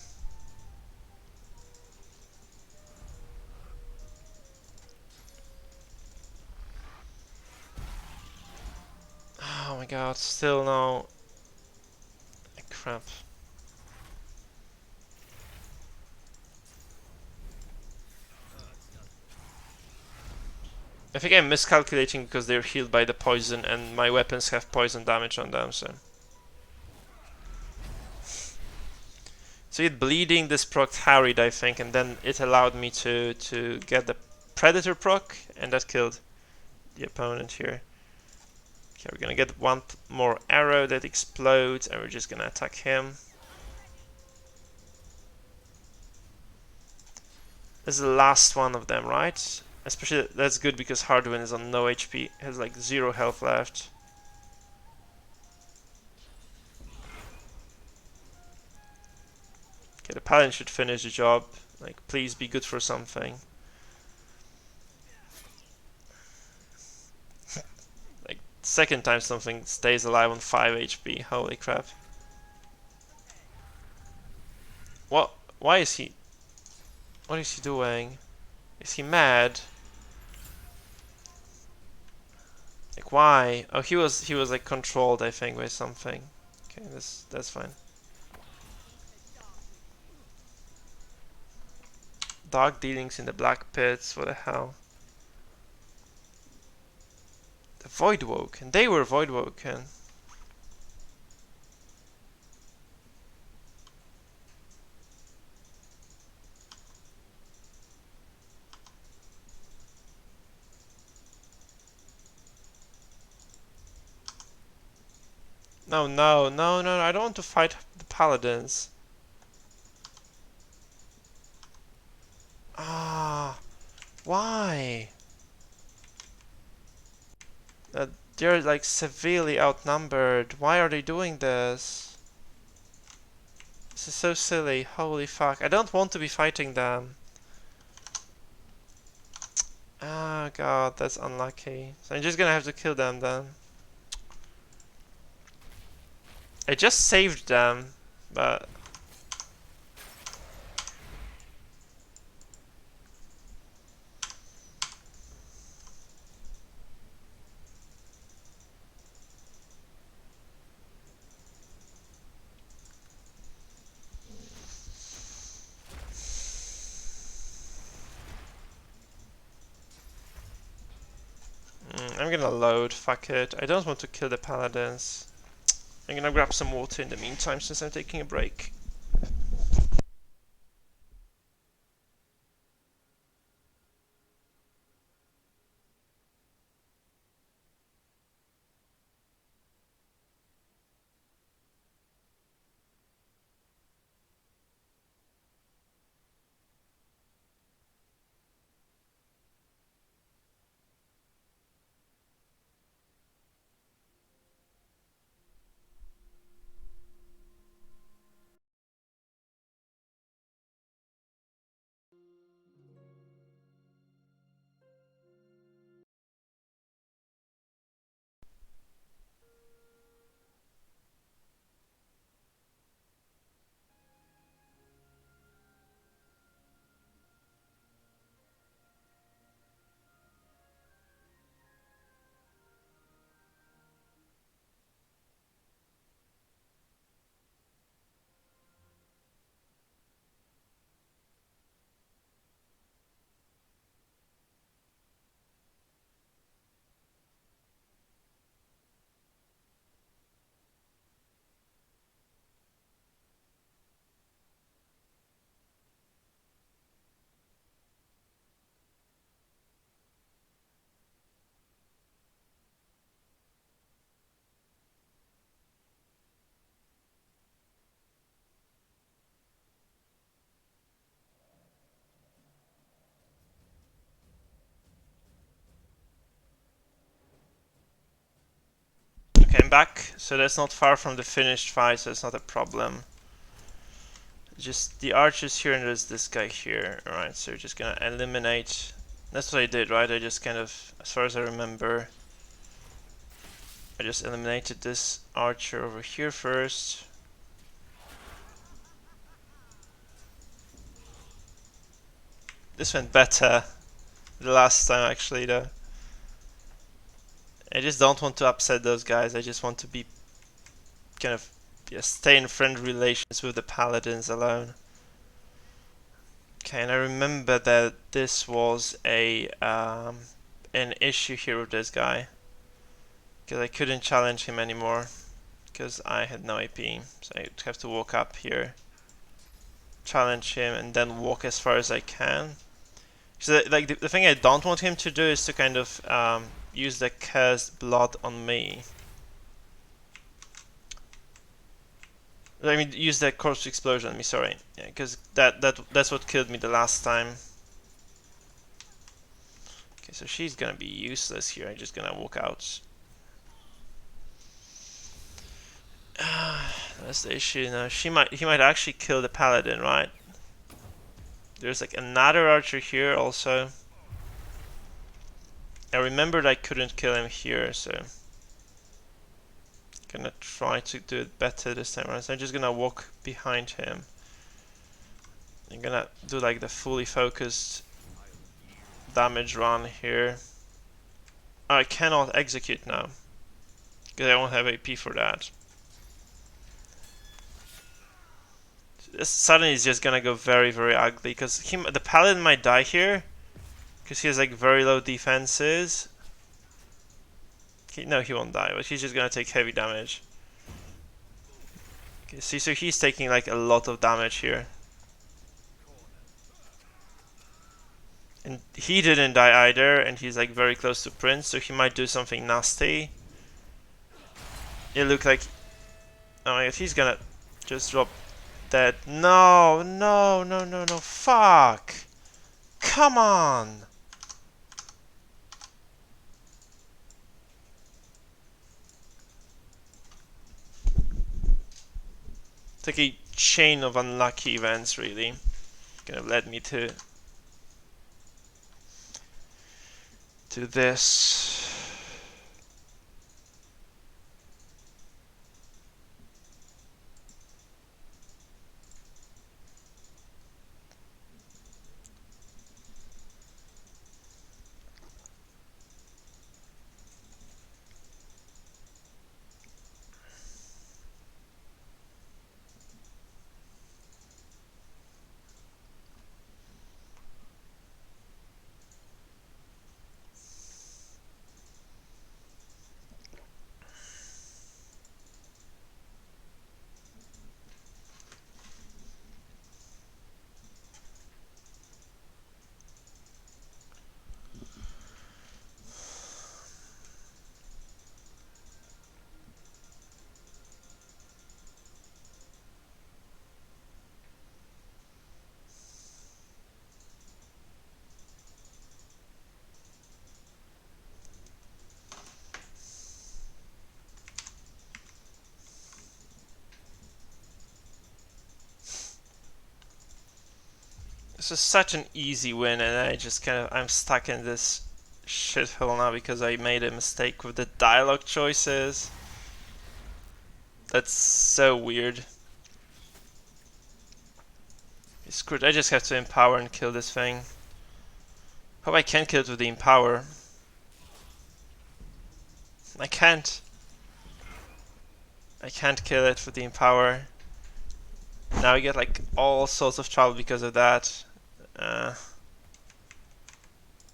Oh my god, still no. Crap. I think I'm miscalculating because they're healed by the poison and my weapons have poison damage on them, so. So it bleeding, this proc harried, I think, and then it allowed me to get the predator proc, and that killed the opponent here. Okay, we're gonna get 1 more arrow that explodes, and we're just gonna attack him. This is the last one of them, right? Especially that's good because Hardwin is on no HP, has like 0 health left. Okay, the Paladin should finish the job. Like, please be good for something. Like, second time something stays alive on 5 HP. Holy crap. What? Why is he... What is he doing? Is he mad? Like, why? Oh, he was like controlled, I think, by something. Okay, that's fine. Dark dealings in the black pits. What the hell? The Voidwoken. They were Voidwoken. No, no, no, no, I don't want to fight the Paladins. Ah, why? They're like severely outnumbered. Why are they doing this? This is so silly. Holy fuck. I don't want to be fighting them. Ah, god, that's unlucky. So I'm just gonna have to kill them then. I just saved them, but... I'm gonna load, fuck it. I don't want to kill the Paladins. I'm gonna grab some water in the meantime since I'm taking a break. Okay, I'm back. So that's not far from the finished fight, so it's not a problem. Just the archers here and there's this guy here. Alright, so we're just gonna eliminate... That's what I did, right? I just kind of, as far as I remember, I just eliminated this archer over here first. This went better the last time actually though. I just don't want to upset those guys. I just want to be kind of stay in friendly relations with the paladins alone. Okay, and I remember that this was a an issue here with this guy because I couldn't challenge him anymore because I had no AP, so I would have to walk up here, challenge him, and then walk as far as I can. So like the thing I don't want him to do is to kind of use the cursed blood on me. I mean, use the corpse explosion on me. Sorry, yeah, because that's what killed me the last time. So she's gonna be useless here. I'm just gonna walk out. That's the issue now. He might actually kill the paladin, right? There's like another archer here also. I remembered I couldn't kill him here, so gonna try to do it better this time around. So I'm just gonna walk behind him. I'm gonna do like the fully focused damage run here. I cannot execute now because I won't have AP for that. This suddenly is just gonna go very, very ugly because the paladin might die here because he has like very low defenses. No, he won't die, but he's just gonna take heavy damage. Okay, see, so he's taking like a lot of damage here. And he didn't die either, and he's like very close to Prince, so he might do something nasty. It looked like... Oh my god, he's gonna just drop dead. No, no, no, no, no, fuck! Come on! It's like a chain of unlucky events, really. Gonna lead me to this. This is such an easy win, and I'm stuck in this shithole now because I made a mistake with the dialogue choices. That's so weird. Screwed. I just have to empower and kill this thing. Hope I can kill it with the empower. I can't. I can't kill it with the empower. Now I get like all sorts of trouble because of that.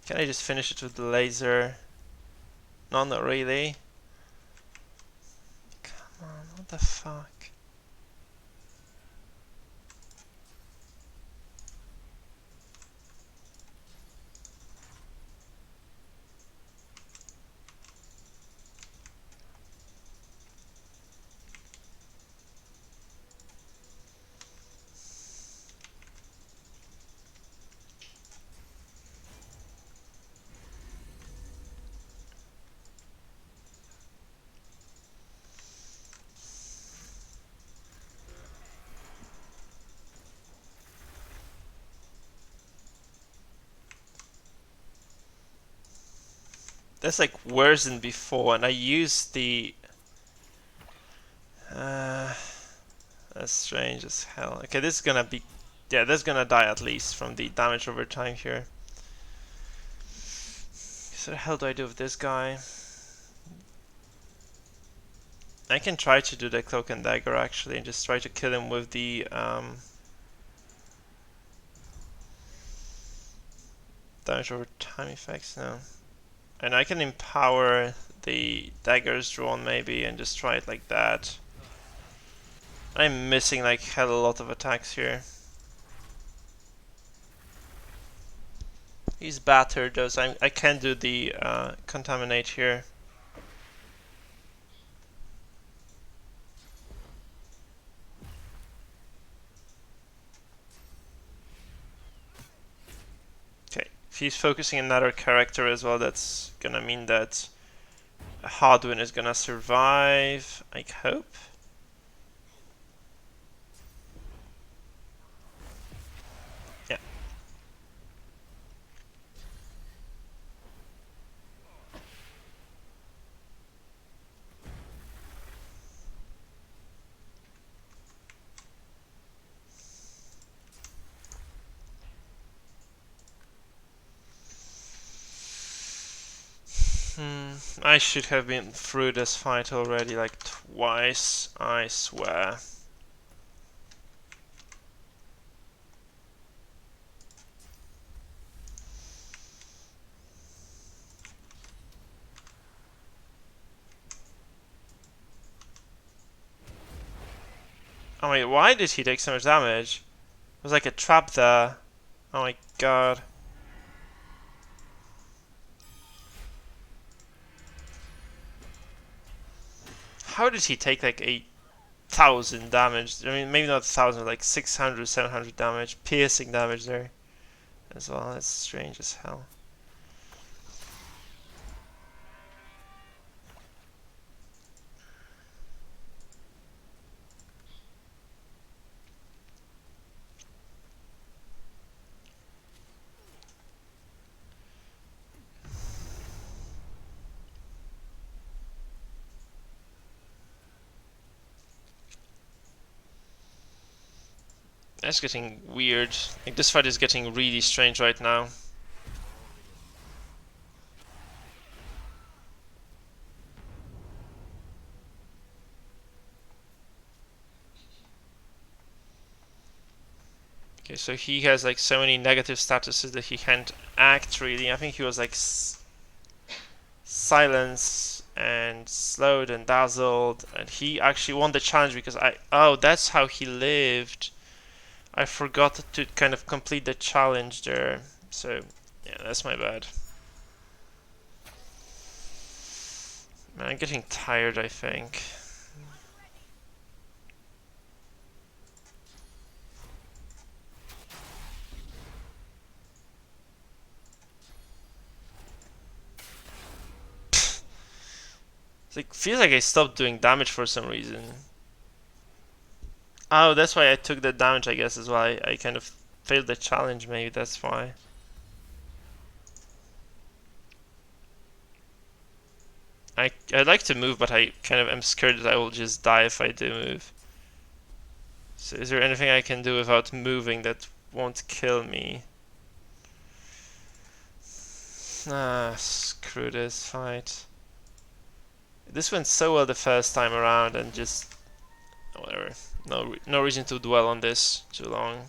Can I just finish it with the laser? No, not really. Come on, what the fuck? That's like worse than before, and I used the... that's strange as hell. Okay, this is gonna be... Yeah, this is gonna die at least from the damage over time here. So the hell do I do with this guy? I can try to do the cloak and dagger actually, and just try to kill him with the damage over time effects now. And I can empower the daggers drawn maybe and just try it like that. I'm missing like hell a lot of attacks here. He's battered though, so I can do the contaminate here. Okay, he's focusing another character as well, that's gonna mean that Hardwin is gonna survive, I hope. Yeah. I should have been through this fight already like twice, I swear. Oh wait, why did he take so much damage? It was like a trap there. Oh my god. How did he take like 8,000 damage? I mean, maybe not 1,000, like 600, 700 damage, piercing damage there as well. That's strange as hell. That's getting weird. Like, this fight is getting really strange right now. Okay, so he has like so many negative statuses that he can't act really. I think he was like silence and slowed and dazzled, and he actually won the challenge because oh, that's how he lived. I forgot to kind of complete the challenge there. So yeah, that's my bad. Man, I'm getting tired, I think. It's like, feels like I stopped doing damage for some reason. Oh, that's why I took the damage, I guess, as well. I kind of failed the challenge, maybe that's why. I'd like to move, but I kind of am scared that I will just die if I do move. So is there anything I can do without moving that won't kill me? Ah, screw this fight. This went so well the first time around, and just whatever. No reason to dwell on this too long.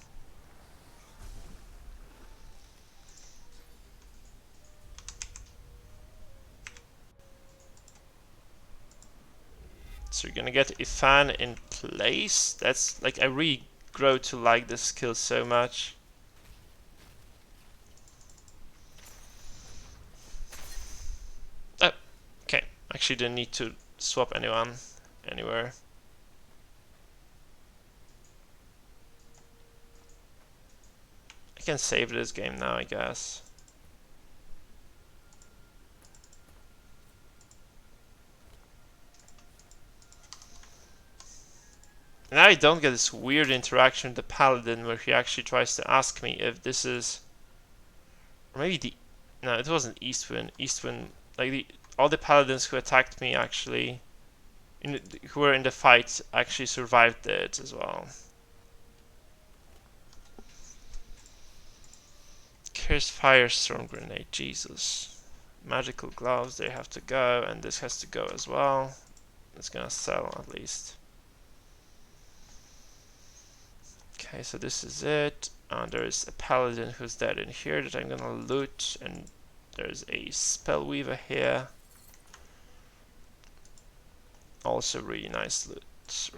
So you're gonna get Ifan in place. That's like, I really grow to like this skill so much. Oh, okay. Actually didn't need to swap anyone anywhere. I can save this game now, I guess. Now I don't get this weird interaction with the Paladin where he actually tries to ask me if this is... Or maybe the... No, it wasn't Eastwind. Eastwind... Like, all the Paladins who attacked me actually... who were in the fight actually survived it as well. Cursed Firestorm Grenade, Jesus. Magical Gloves, they have to go, and this has to go as well. It's gonna sell at least. Okay, so this is it. There's a Paladin who's dead in here that I'm gonna loot, and there's a Spellweaver here. Also really nice loot,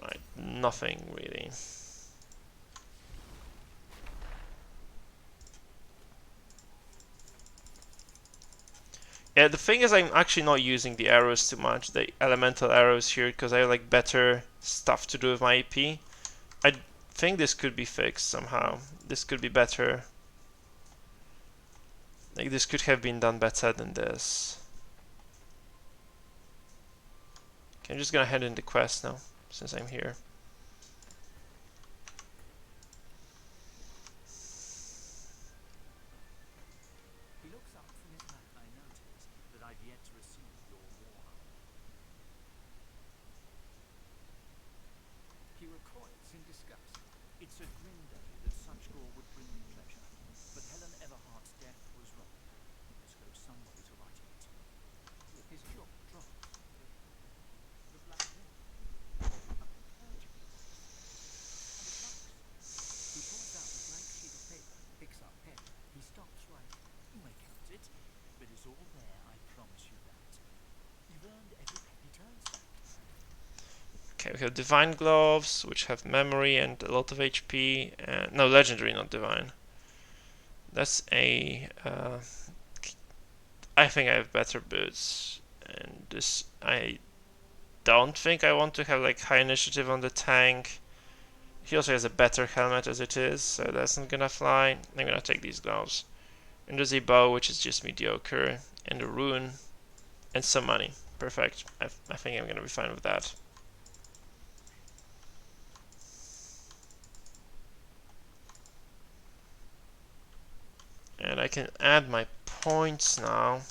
right? Nothing really. Yeah, the thing is, I'm actually not using the arrows too much, the elemental arrows here, because I have like better stuff to do with my AP. I think this could be fixed somehow. This could be better. Like, this could have been done better than this. Okay, I'm just gonna head into quest now, since I'm here. He looks up from his map. I notice that I've yet to receive your war armor. He recoils in disgust. It's a grim day that such gore would bring me pleasure, but Helen Everhart's death was wrong. Let's go some way to righting it. His jaw drops. The black ring. A perjury box. And it knocks. He pulls out a blank sheet of paper, picks up pen. He stops writing. You may count it, but it's all there, I promise you that. You've earned every penny turnstile. Okay, we have divine gloves, which have memory and a lot of HP. And no, legendary, not divine. That's a. I think I have better boots, and this I don't think I want to have like high initiative on the tank. He also has a better helmet as it is, so that's not gonna fly. I'm gonna take these gloves. And there's a bow, which is just mediocre, and a rune, and some money. Perfect. I think I'm gonna be fine with that. And I can add my points now.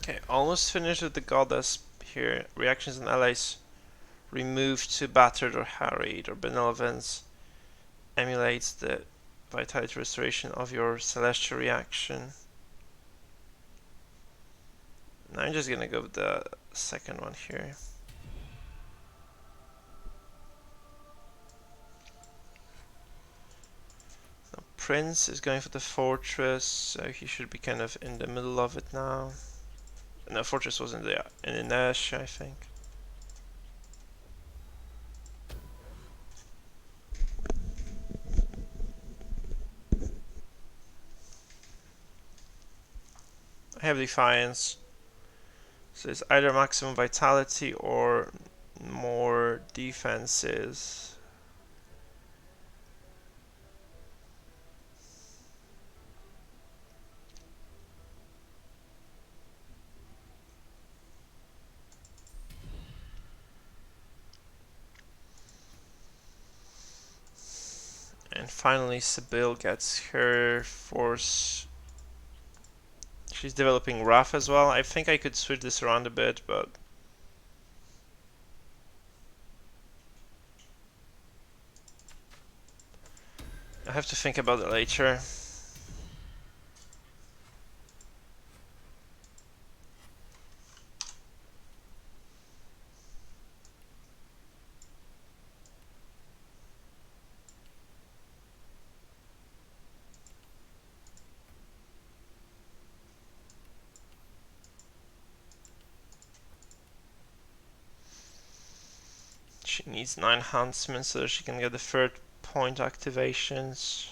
Okay, almost finished with the goddess here. Reactions and allies removed to battered or harried, or benevolence emulates the vitality restoration of your celestial reaction. Now I'm just gonna go with the second one here. So Prince is going for the fortress, so he should be kind of in the middle of it now. No, fortress was in the Ash, I think. I have Defiance. So it's either maximum vitality or more defenses. And finally, Sibyl gets her force. She's developing Wrath as well. I think I could switch this around a bit, but I have to think about it later. She needs 9 huntsmen so she can get the third point activations.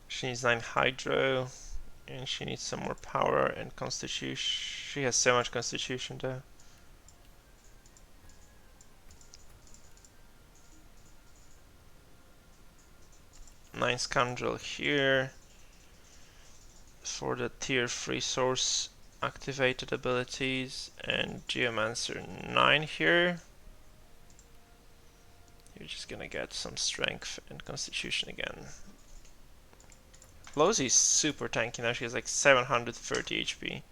She needs 9 hydro, and she needs some more power and constitution. She has so much constitution though. 9 scoundrel here for the tier 3 source activated abilities, and Geomancer 9 here. You're just gonna get some strength and constitution again. Losie's super tanky now, she has like 730 HP,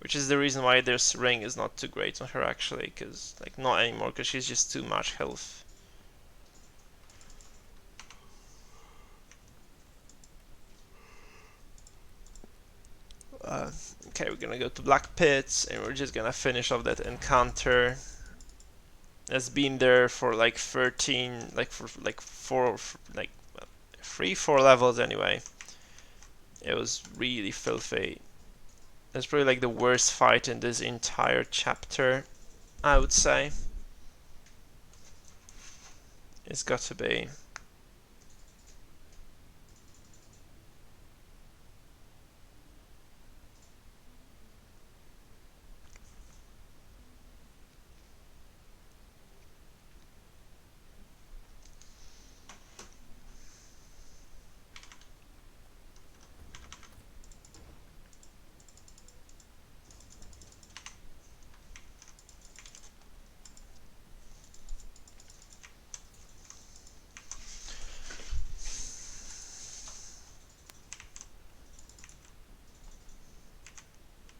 which is the reason why this ring is not too great on her actually, because like not anymore, because she's just too much health. Okay, we're gonna go to Black Pits, and we're just gonna finish off that encounter. It's been there for like 13, like for like 4, like 3-4 levels anyway. It was really filthy. It's probably like the worst fight in this entire chapter, I would say. It's got to be.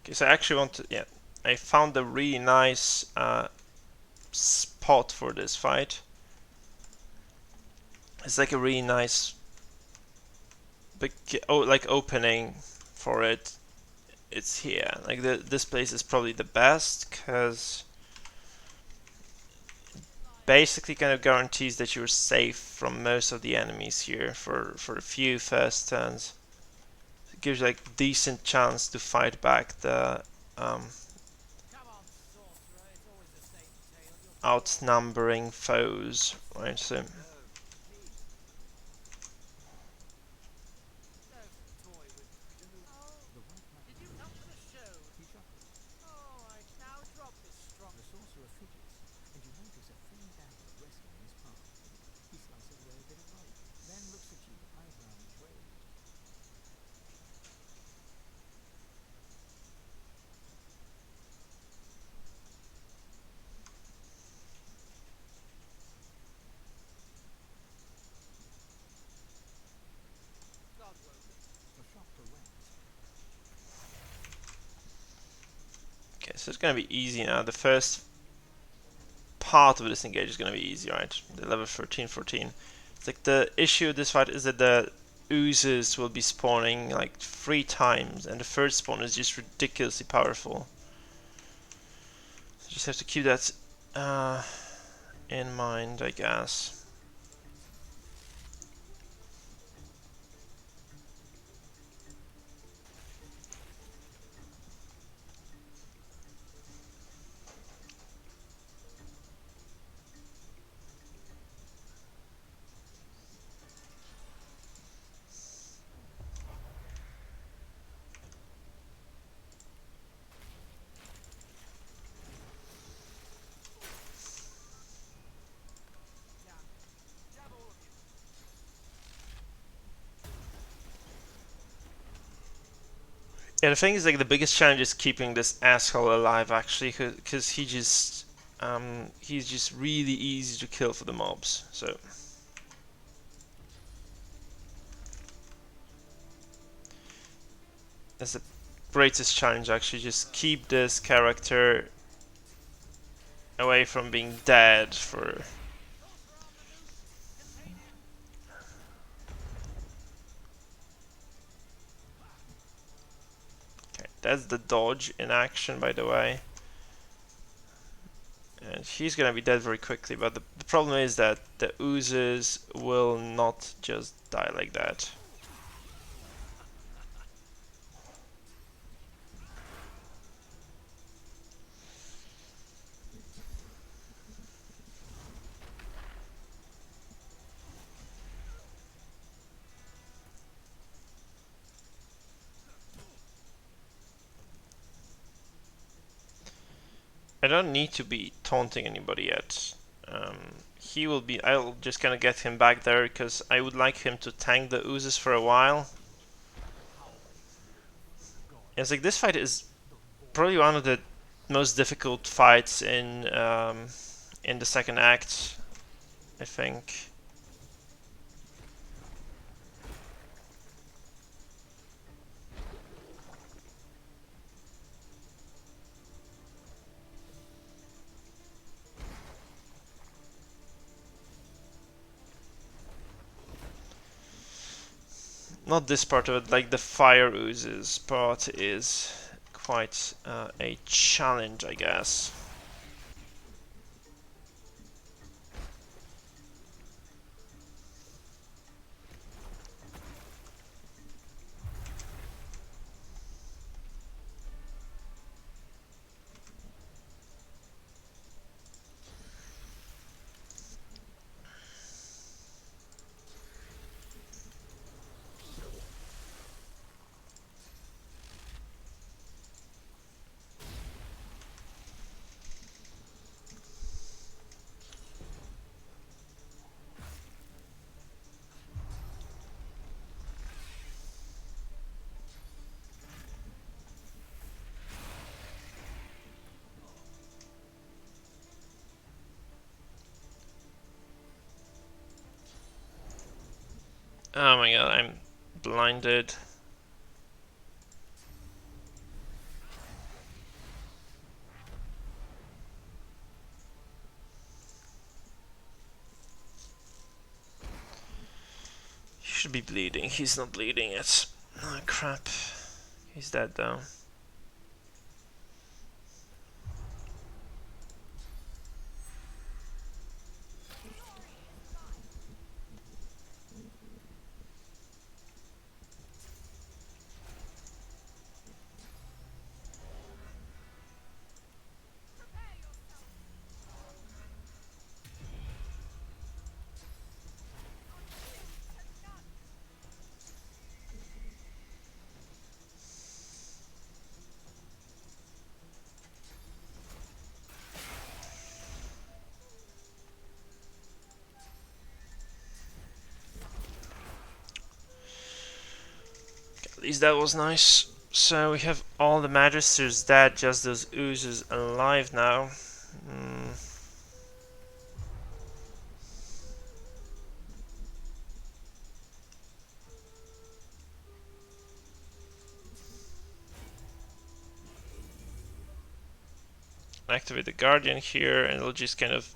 Okay, so I actually want to, yeah, I found a really nice spot for this fight. It's like a really nice big, like opening for it. It's here. Like this place is probably the best because basically kind of guarantees that you're safe from most of the enemies here for a few first turns. It gives you like decent chance to fight back the outnumbering foes, right? So The white man Did you come for the show? he chuckled. Oh, I now drop this strong. The sorcerer fidgets, and you notice a thin dagger resting in his palm. He slices away a bit of rope, then looks at you, eyebrows raised. God woken. A shot to ranks. okay, so it's gonna be easy now. The first part of this engage is gonna be easy, right? The level 13, 14. It's like the issue with this fight is that the oozes will be spawning like 3 times, and the third spawn is just ridiculously powerful. So just have to keep that in mind, I guess. Jab all of you. Yeah, the thing is, like, the biggest challenge is keeping this asshole alive, actually, because he's just really easy to kill for the mobs. So that's the greatest challenge, actually. Just keep this character away from being dead for. Sorcerer on the loose. Contain him. Okay, that's the dodge in action, by the way. And he's gonna be dead very quickly, but the problem is that the oozes will not just die like that. I don't need to be taunting anybody yet. He will be. I'll just kind of get him back there because I would like him to tank the oozes for a while. It's like this fight is probably one of the most difficult fights in the second act, I think. Not this part of it, like the fire oozes part is quite a challenge, I guess. Oh my god, I'm blinded. He should be bleeding. He's not bleeding yet. Oh crap. He's dead though. At least that was nice. So we have all the magisters dead, just those oozes alive now. Activate the guardian here and we'll just kind of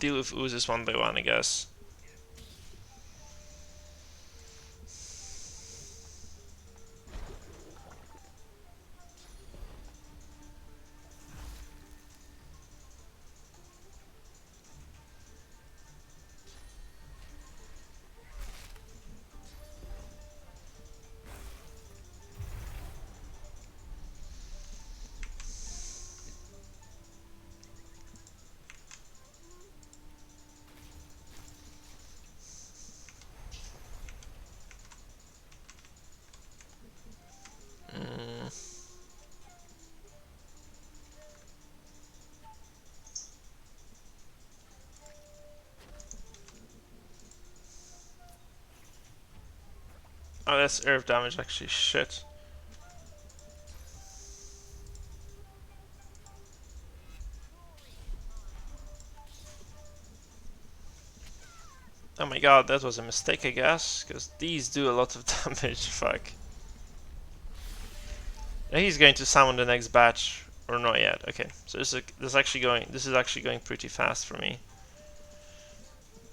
deal with oozes one by one, I guess. Oh, that's earth damage actually, shit. Oh my god, that was a mistake, I guess, because these do a lot of damage, fuck. Now he's going to summon the next batch, or not yet, okay. So this is actually going pretty fast for me.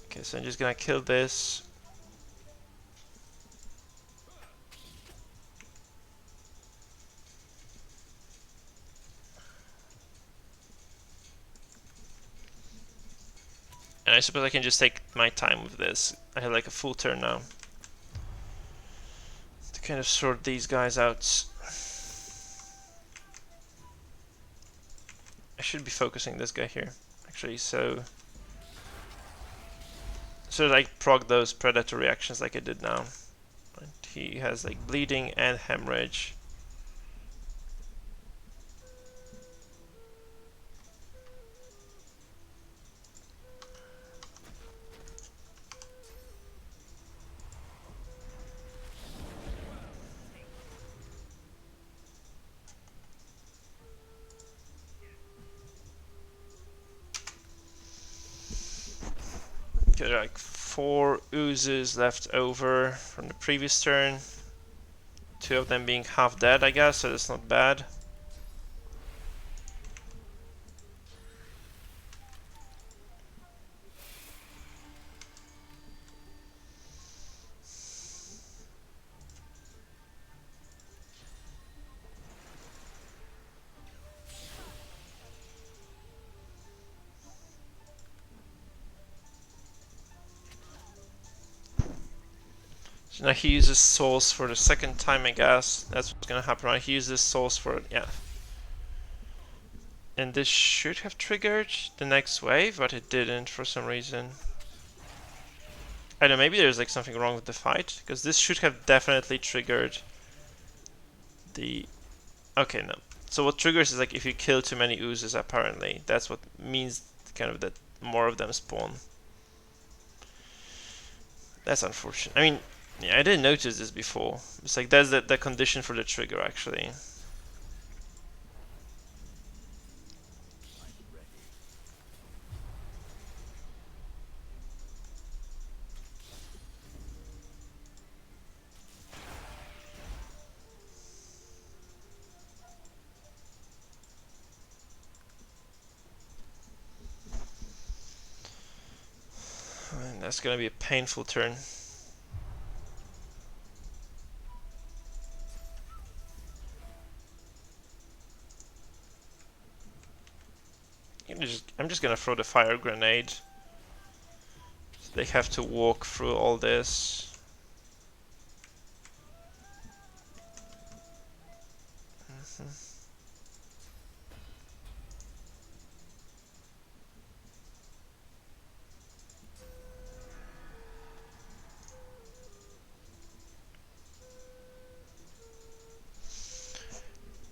Okay, so I'm just gonna kill this. And I suppose I can just take my time with this. I have like a full turn now to kind of sort these guys out. I should be focusing this guy here, actually, so like proc those predator reactions like I did now. And he has like bleeding and hemorrhage. there are like 4 oozes left over from the previous turn. 2 of them being half dead, I guess, so that's not bad. So now he uses souls for the second time, I guess. That's what's gonna happen, right? He uses souls for, yeah. And this should have triggered the next wave, but it didn't for some reason. I don't know, maybe there's like something wrong with the fight, because this should have definitely triggered the... Okay, no. So what triggers is like if you kill too many oozes, apparently. That's what means kind of that more of them spawn. That's unfortunate. I mean, yeah, I didn't notice this before. It's like that's the condition for the trigger, actually. I'm ready. And that's gonna be a painful turn. I'm just gonna throw the fire grenade. They have to walk through all this.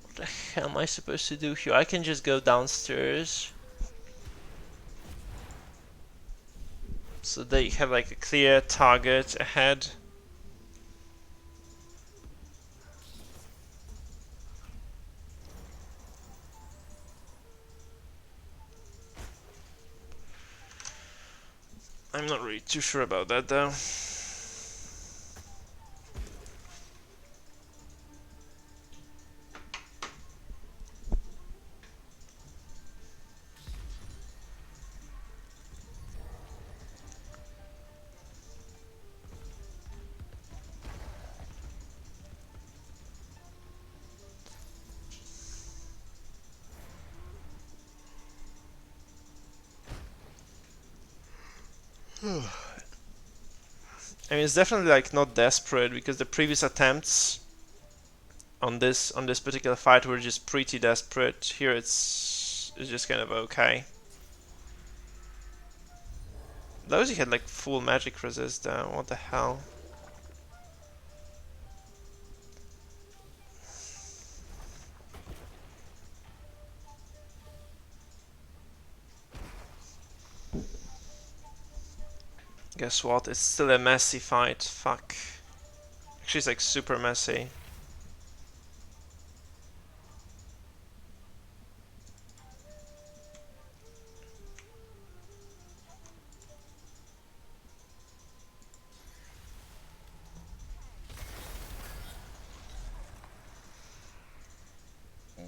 What the hell am I supposed to do here? I can just go downstairs. So they have like a clear target ahead. I'm not really too sure about that though. I mean, it's definitely like not desperate because the previous attempts on this particular fight were just pretty desperate. Here it's just kind of okay. Those he had like full magic resist though. What the hell? Guess what? It's still a messy fight. Fuck. Actually, it's like super messy.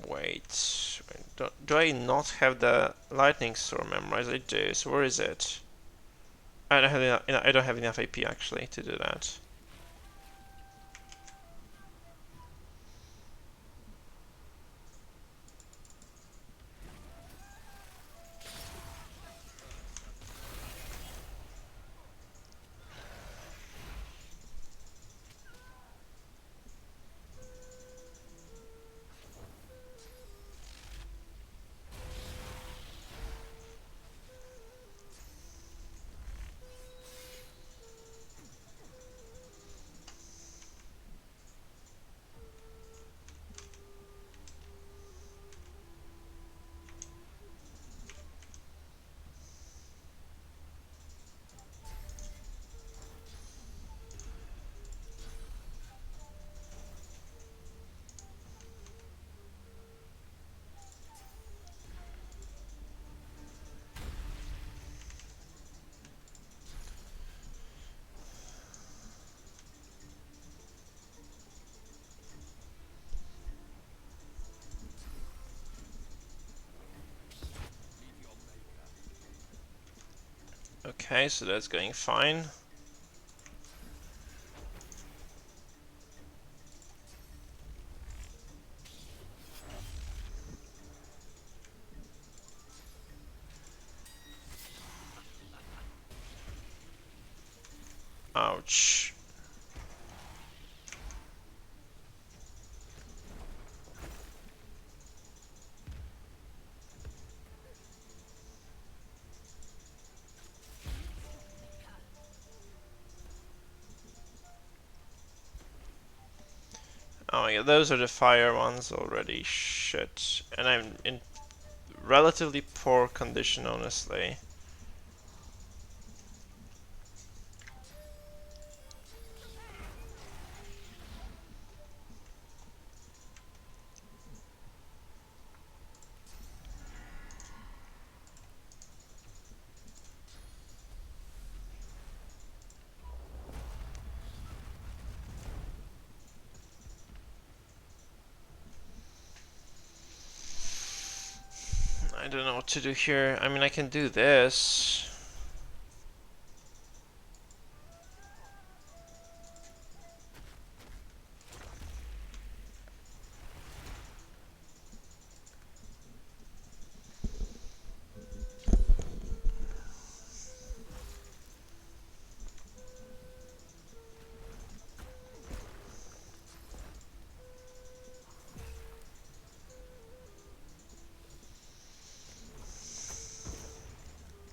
Wait, do I not have the lightning storm memorized? I do. So where is it? I don't have enough, I don't have enough AP actually to do that. Okay, so that's going fine. Ouch. Oh yeah, those are the fire ones already. Shit. And I'm in relatively poor condition, honestly. I don't know what to do here. I mean, I can do this.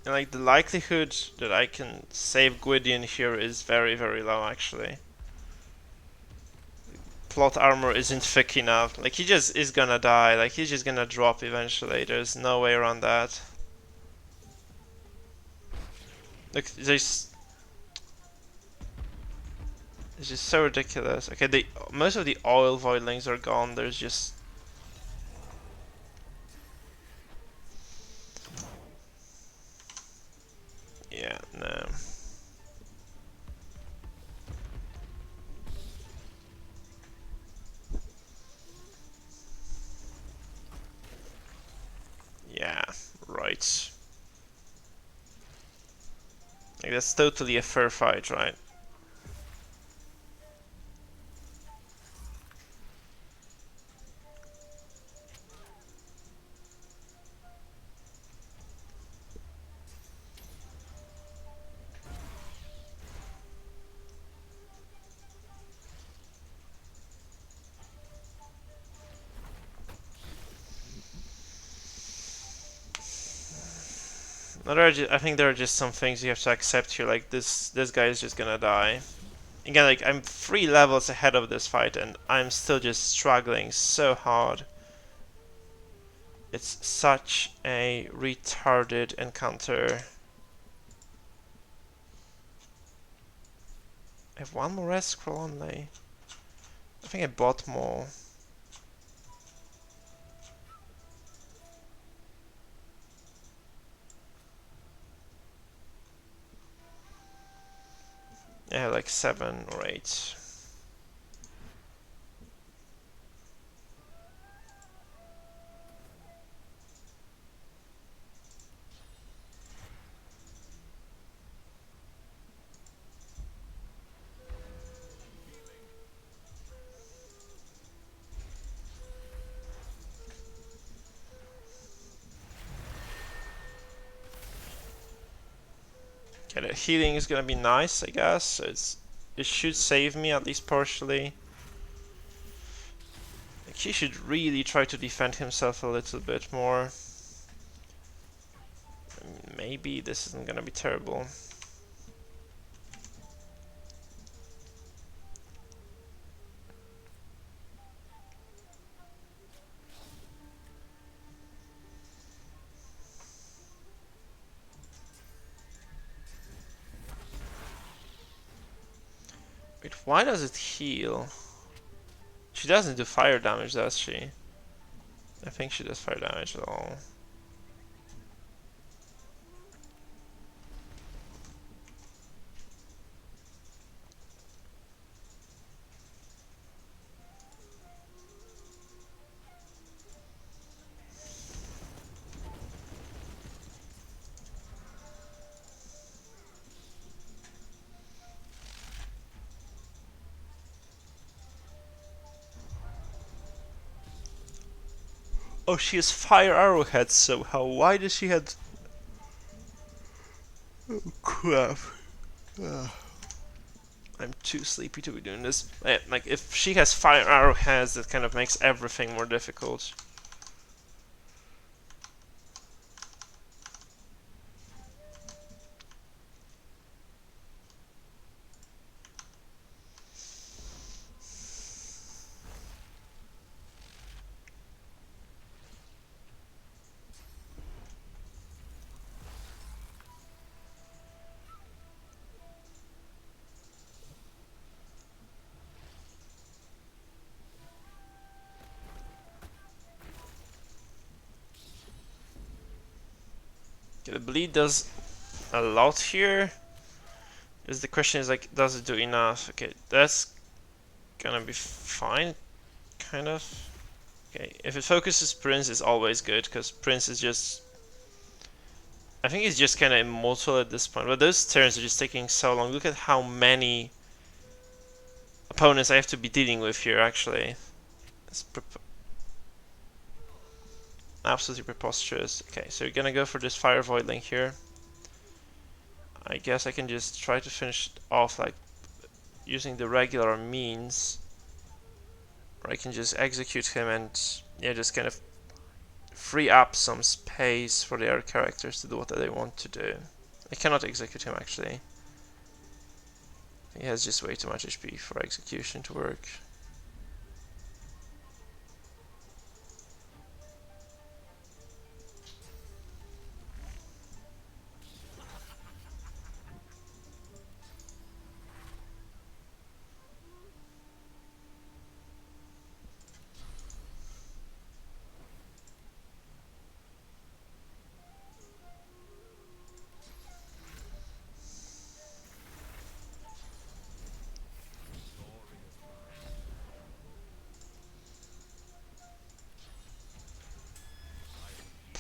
And like the likelihood that I can save Gwydion here is very, very low actually. Plot armor isn't thick enough. Like he just is gonna die. Like he's just gonna drop eventually. There's no way around that. Look, it's just so ridiculous. Okay, most of the oil voidlings are gone. There's just yeah, no. Yeah, right. Like that's totally a fair fight, right? I think there are just some things you have to accept here. Like this guy is just gonna die. Again, like I'm 3 levels ahead of this fight, and I'm still just struggling so hard. It's such a retarded encounter. I have one more rest scroll only. I think I bought more. I have like 7 or 8. Okay, the healing is gonna be nice, I guess. So it should save me at least partially. Like he should really try to defend himself a little bit more. Maybe this isn't gonna be terrible. Wait, why does it heal? She doesn't do fire damage, does she? I think she does fire damage at all. Oh, she has fire arrowheads somehow. Why does she have... Oh, crap. Ugh. I'm too sleepy to be doing this. Like, if she has fire arrowheads, that kind of makes everything more difficult. Okay, the bleed does a lot here. Is the question is like, does it do enough? Okay, that's gonna be fine, kind of. Okay, if it focuses Prince, is always good, because Prince is just... I think he's just kind of immortal at this point, but those turns are just taking so long. Look at how many opponents I have to be dealing with here, actually. It's absolutely preposterous. Okay, so you're gonna go for this Fire Voidling here. I guess I can just try to finish it off, like, using the regular means. Or I can just execute him and, yeah, just kind of free up some space for the other characters to do what they want to do. I cannot execute him, actually. He has just way too much HP for execution to work.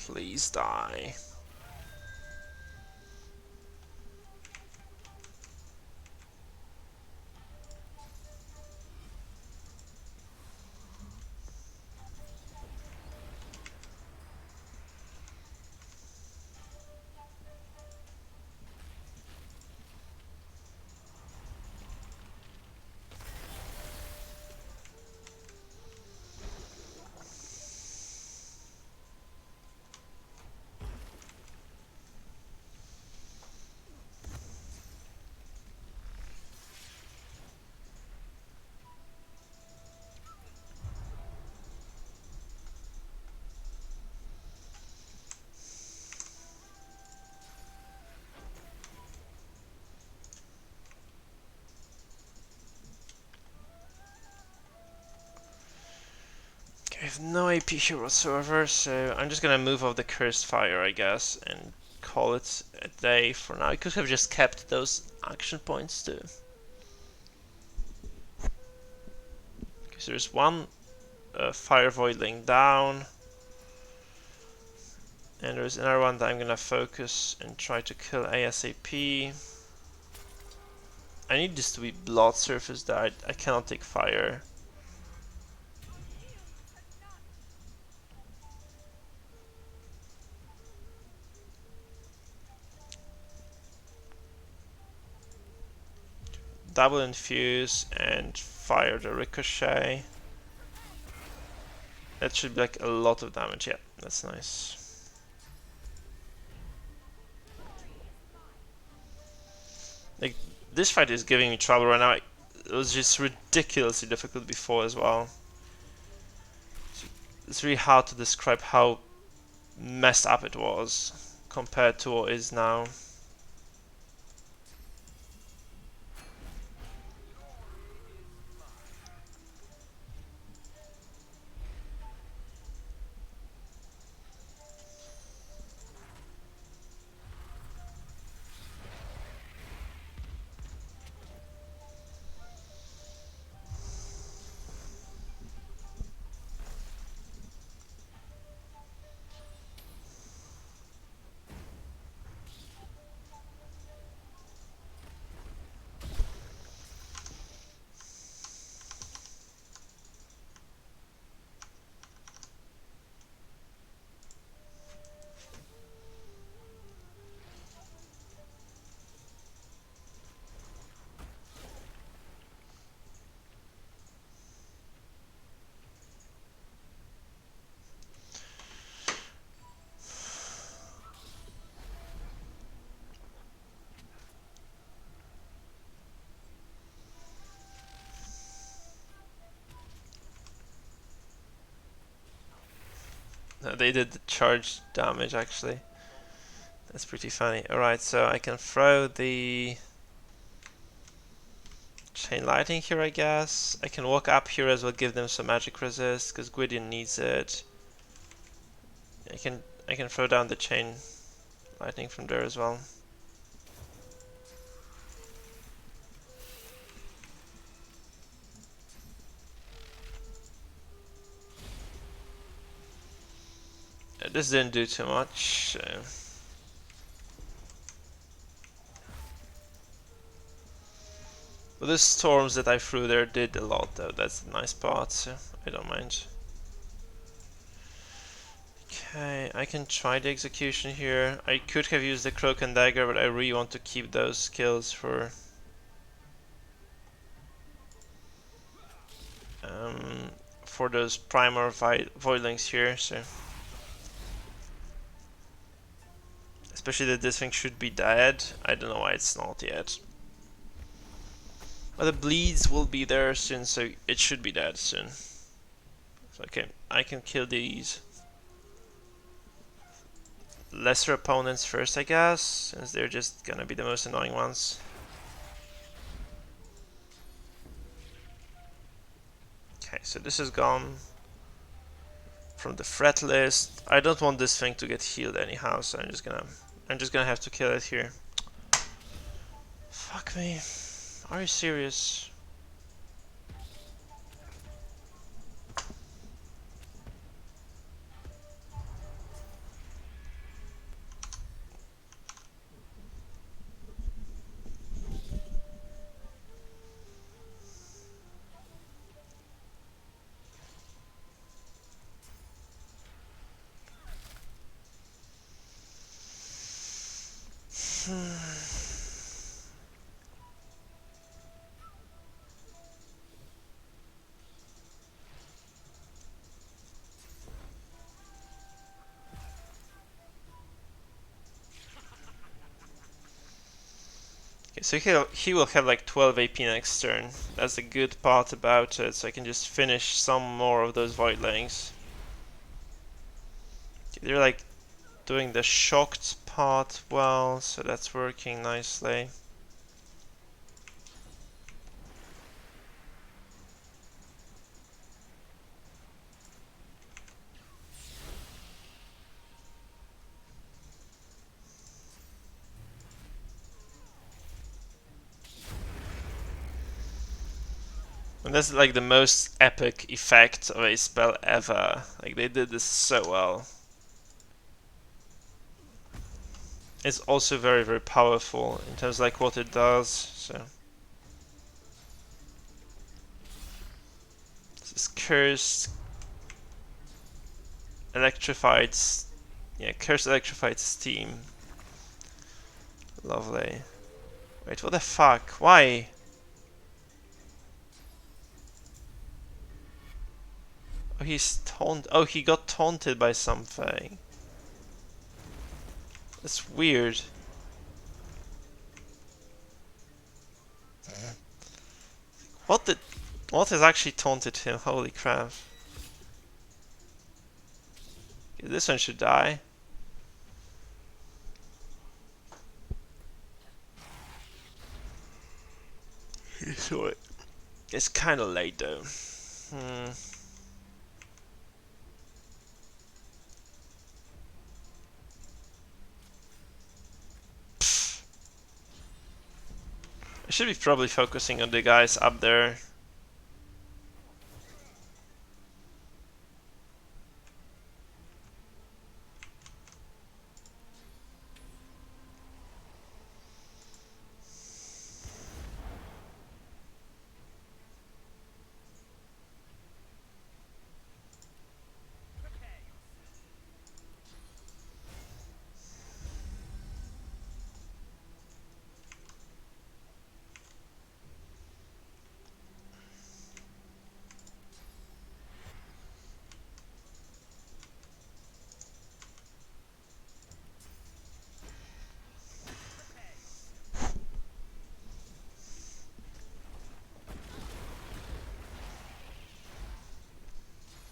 Please die. I have no AP here whatsoever, so I'm just gonna move off the Cursed Fire, I guess, and call it a day for now. I could have just kept those action points too. Okay, so there's one Fire Voidling down, and there's another one that I'm gonna focus and try to kill ASAP. I need this to be blood surface that I cannot take fire. Double infuse and fire the ricochet. That should be like a lot of damage. Yeah, that's nice. Like, this fight is giving me trouble right now. It was just ridiculously difficult before as well. It's really hard to describe how messed up it was compared to what is now. They did the charge damage actually. That's pretty funny. Alright, so I can throw the chain lightning here, I guess. I can walk up here as well, give them some magic resist, because Gwydion needs it. I can throw down the chain lightning from there as well. This didn't do too much. But the storms that I threw there did a lot though, that's the nice part, so I don't mind. Okay, I can try the execution here. I could have used the cloak and dagger, but I really want to keep those skills for those primer voidlings here, so especially that this thing should be dead. I don't know why it's not yet. But the bleeds will be there soon, so it should be dead soon. So, okay, I can kill these lesser opponents first, I guess, since they're just gonna be the most annoying ones. Okay, so this is gone from the threat list. I don't want this thing to get healed anyhow, so I'm just gonna have to kill it here. Fuck me. Are you serious? Okay, so he will have like 12 AP next turn. That's the good part about it, so I can just finish some more of those voidlings. Okay, they're like doing the shocked part well, so that's working nicely. And that's like the most epic effect of a spell ever. Like they did this so well. It's also very, very powerful in terms of like what it does, so. This is cursed, electrified, yeah, cursed electrified steam. Lovely. Wait, what the fuck? Why? Oh, oh, he got taunted by something. That's weird. What has actually taunted him? Holy crap. Okay, this one should die. Sorry. It's kinda late though. I should be probably focusing on the guys up there.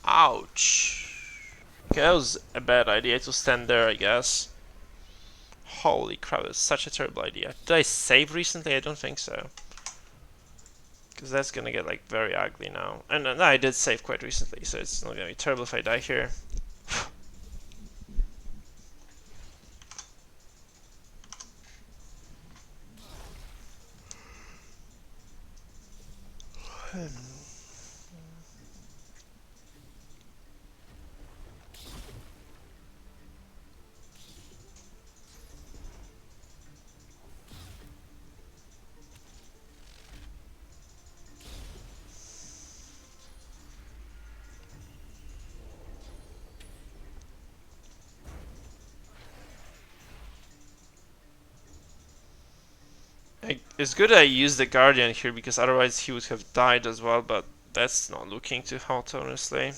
Ouch. Okay, that was a bad idea to stand there, I guess. Holy crap, it's such a terrible idea. Did I save recently? I don't think so. Because that's gonna get like very ugly now. And no, I did save quite recently, so it's not gonna be terrible if I die here. It's good I used the Guardian here because otherwise he would have died as well, but that's not looking too hot, honestly.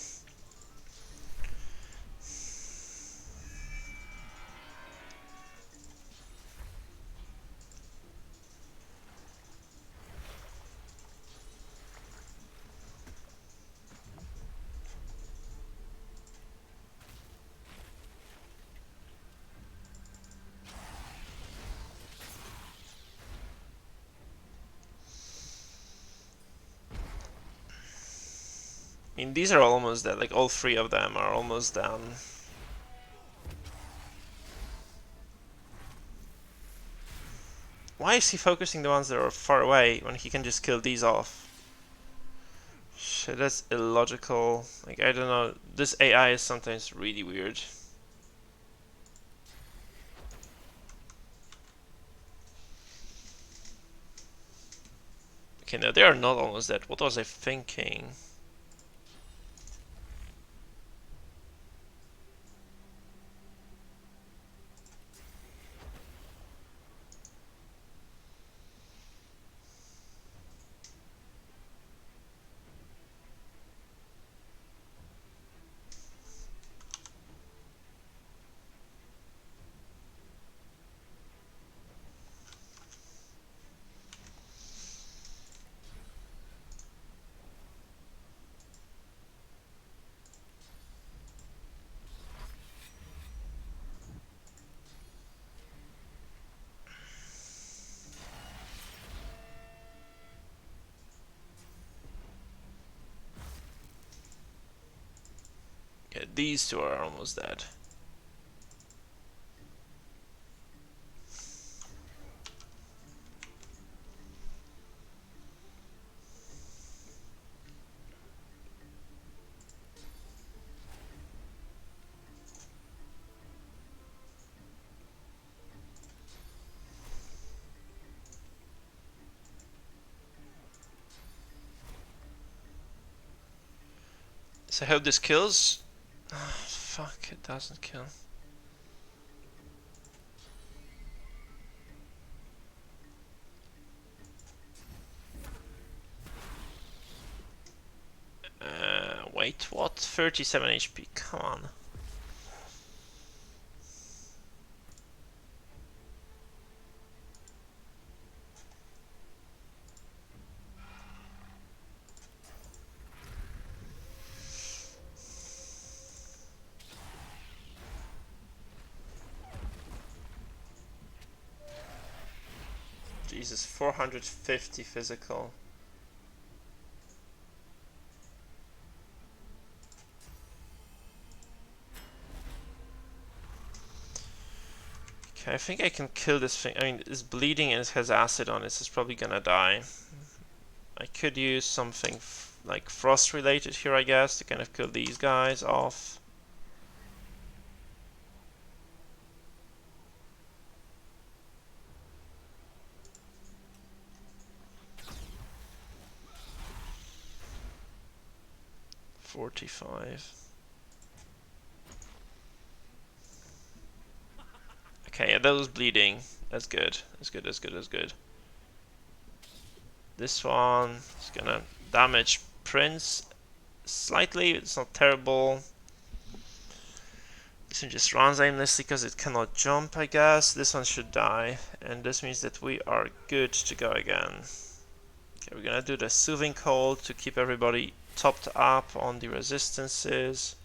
I mean, these are almost dead, like all three of them are almost done. Why is he focusing the ones that are far away when he can just kill these off? Shit, that's illogical. Like, I don't know, this AI is sometimes really weird. Okay, no, they are not almost dead. What was I thinking? Okay, these two are almost dead. So I hope this kills. Oh, fuck, it doesn't kill. Wait, what? 37 HP, come on. Jesus, 450 physical. Okay, I think I can kill this thing. I mean, it's bleeding and it has acid on it, so it's probably gonna die. I could use something like frost related here, I guess, to kind of kill these guys off. $45. Okay, yeah, that was bleeding. That's good. That's good, that's good, that's good. This one is gonna damage Prince slightly, it's not terrible. This one just runs aimlessly because it cannot jump, I guess. This one should die, and this means that we are good to go again. Okay, we're gonna do the Soothing Cold to keep everybody topped up on the resistances.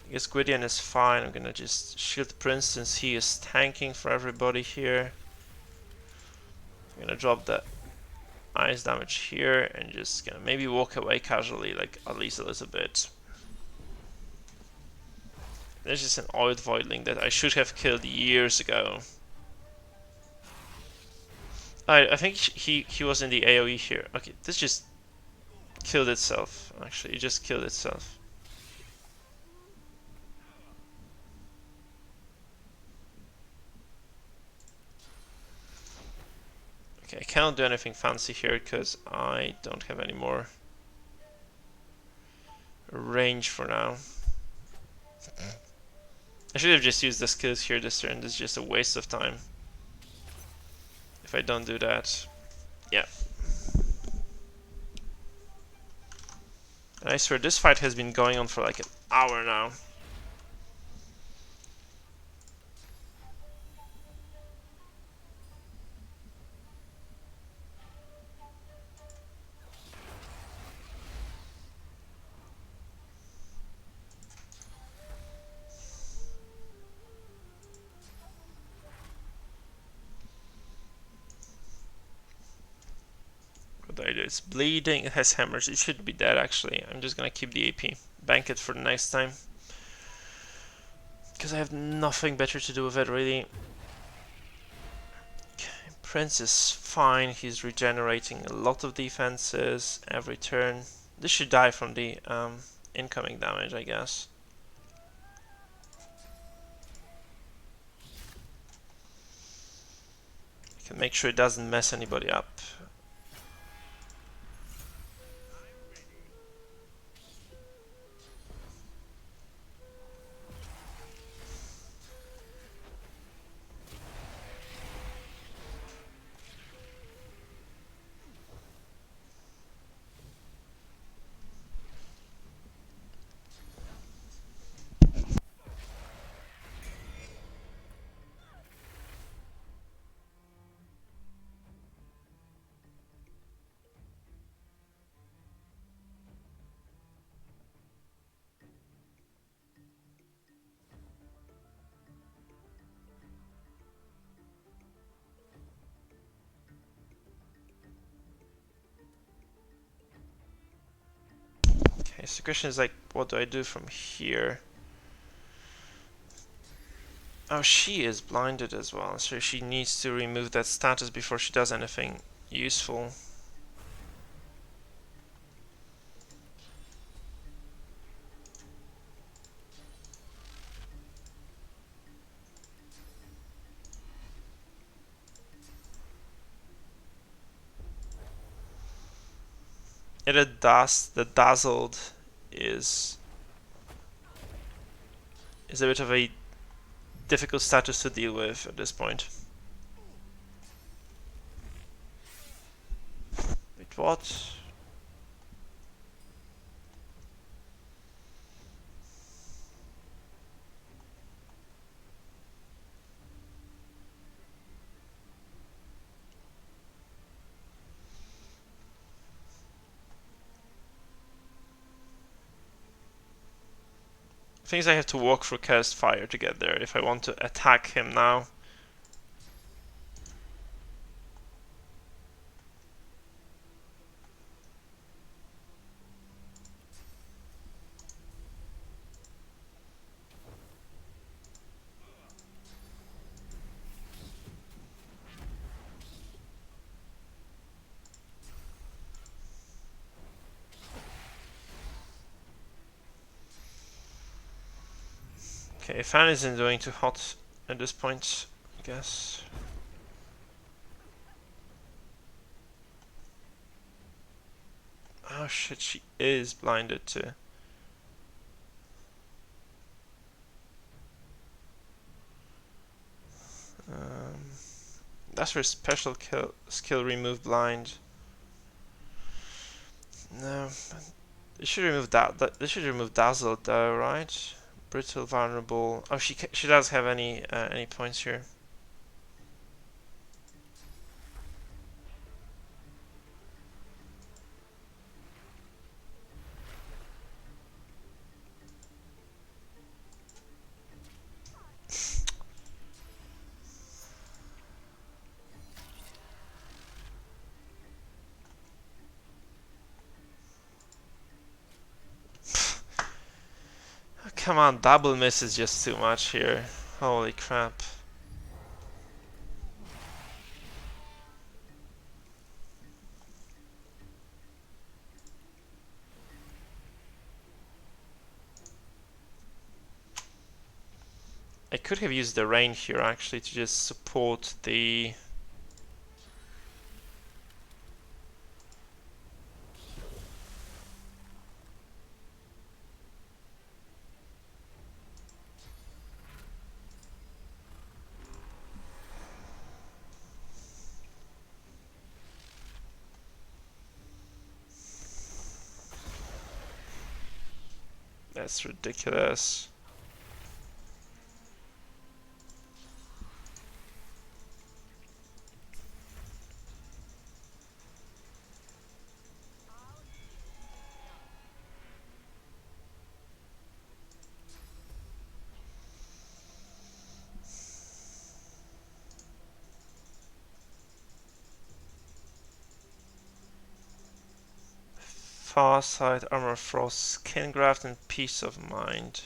I guess Gwydion is fine. I'm gonna just shield the Prince since he is tanking for everybody here. I'm gonna drop the ice damage here and just gonna maybe walk away casually, like at least a little bit. There's just an old voidling that I should have killed years ago. I think he was in the AoE here. Okay, this just killed itself. Actually, it just killed itself. Okay, I cannot do anything fancy here because I don't have any more range for now. I should have just used the skills here this turn. This is just a waste of time if I don't do that. Yeah. And I swear this fight has been going on for like an hour now. What do I do? It's bleeding, it has hammers, it should be dead actually. I'm just gonna keep the AP. Bank it for the next time. Because I have nothing better to do with it really. Okay, Prince is fine, he's regenerating a lot of defenses every turn. This should die from the incoming damage, I guess. Can make sure it doesn't mess anybody up. Okay, so the question is like, what do I do from here? Oh, she is blinded as well, so she needs to remove that status before she does anything useful. Yeah, the dazzled is a bit of a difficult status to deal with at this point. Wait, what? Things I have to walk through cast fire to get there if I want to attack him now. Okay, fan isn't doing too hot at this point, I guess. Oh shit, she is blinded too. That's her special skill remove blind. No, they should remove that. They should remove dazzled though, right? Brittle, vulnerable. Oh, she does have any points here. come on, double miss is just too much here. Holy crap. I could have used the rain here actually to just support the... That's ridiculous. Farsight, Armor Frost, Skin Graft, and Peace of Mind.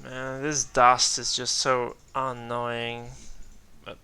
Man, this dust is just so annoying. But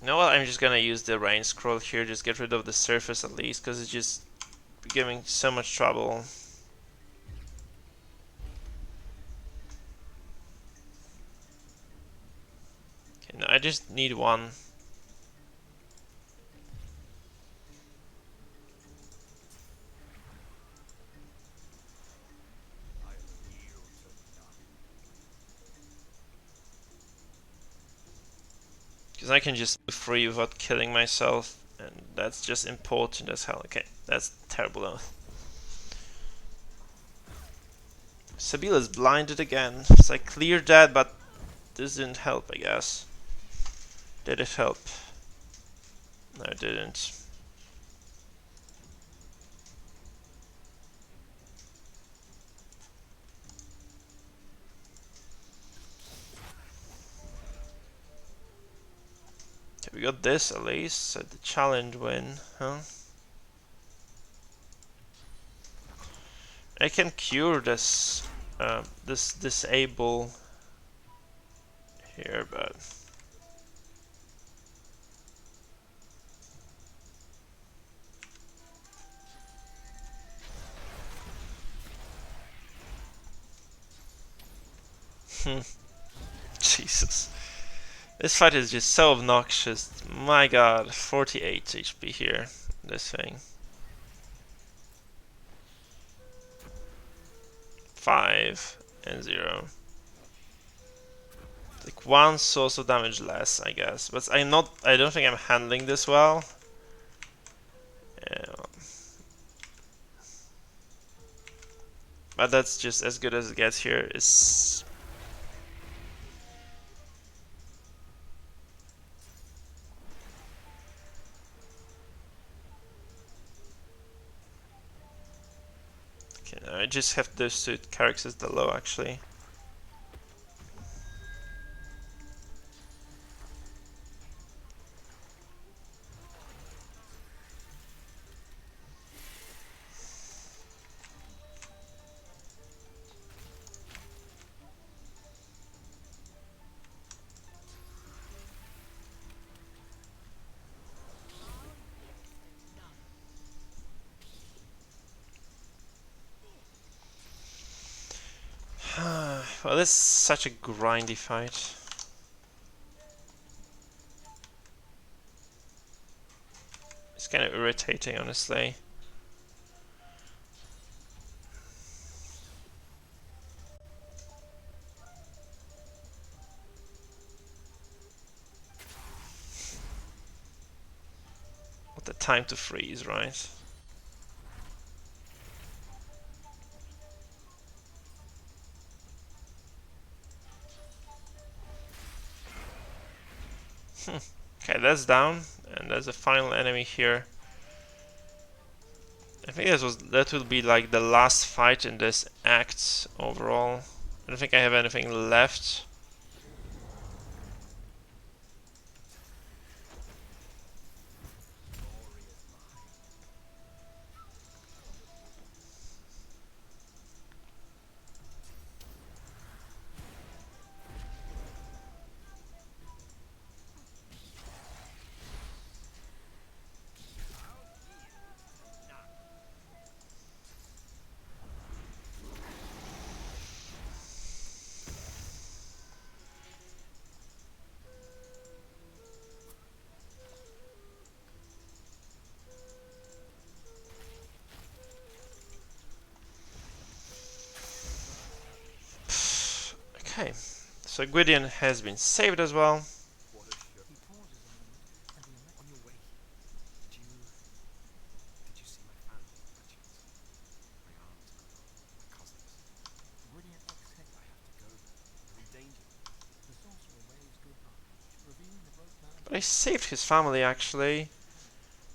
you know what? I'm just gonna use the rain scroll here. Just get rid of the surface at least, because it's just giving so much trouble. Okay, no, I just need one. Because I can just move free without killing myself, and that's just important as hell. Okay, that's terrible though. Sabila is blinded again. So I cleared that, but this didn't help, I guess. Did it help? No, it didn't. Okay, we got this at least. So the challenge win, huh? I can cure this, this disable here, but Jesus, this fight is just so obnoxious. My God, 48 HP here. This thing. 5 and 0. Like one source of damage less, I guess. But I don't think I'm handling this well. Yeah. But that's just as good as it gets here. Is okay, no, I just have those two characters the low actually. Well, this is such a grindy fight. It's kind of irritating, honestly. time to freeze, right? Okay, that's down, and there's a final enemy here. I think that will be like the last fight in this act overall. I don't think I have anything left. Okay, so Gwydion has been saved as well. What a show. He pauses a moment, and the on your way. Did you see my family by chance? My aunt, uncle, my cousins. Gwydion exhale. I have to go there. They're in danger. The sorcerer waves goodbye, revealing the broke land. But I saved his family actually.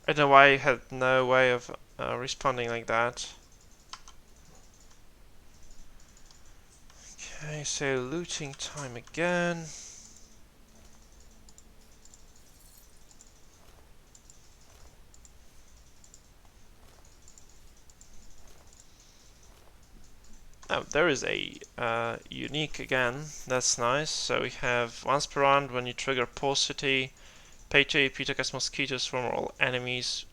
I don't know why I had no way of responding like that. Okay, so looting time again. Oh, there is a unique again. That's nice. So we have once per round when you trigger Paucity, pay 2 AP to cast mosquitoes from all enemies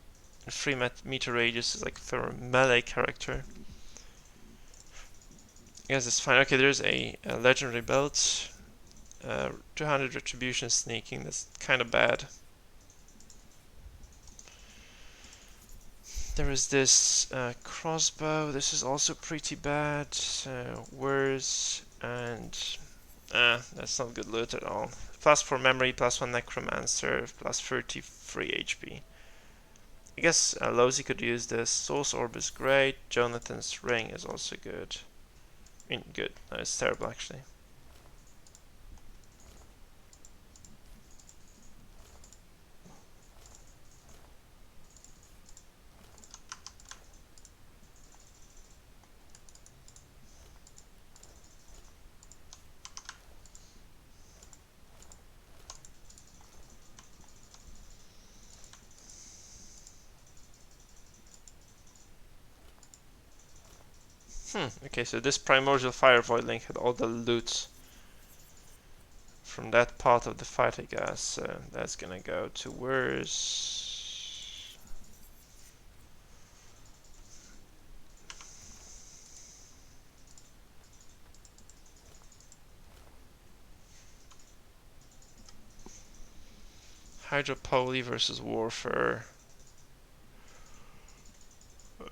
in 3 meter radius is like for a melee character. I guess it's fine. Okay, there's a legendary belt. 200 retribution sneaking. That's kind of bad. There is this crossbow. This is also pretty bad. Worse and that's not good loot at all. Plus 4 memory, plus 1 necromancer, plus 33 HP. I guess Lozy could use this. Source Orb is great. Jonathan's Ring is also good. I mean, good. No, it's terrible actually. Okay, so this Primordial Fire Voidling had all the loot from that part of the fight, I guess. So that's gonna go to worse. Hydropoly versus Warfare.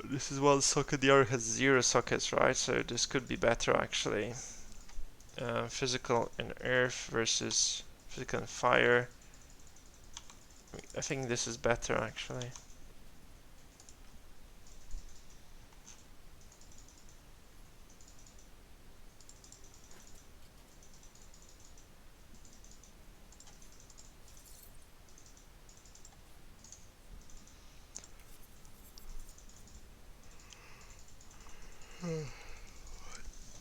This is one socket, the other has 0 sockets, right? So this could be better actually. Physical and earth versus physical and fire. I think this is better actually.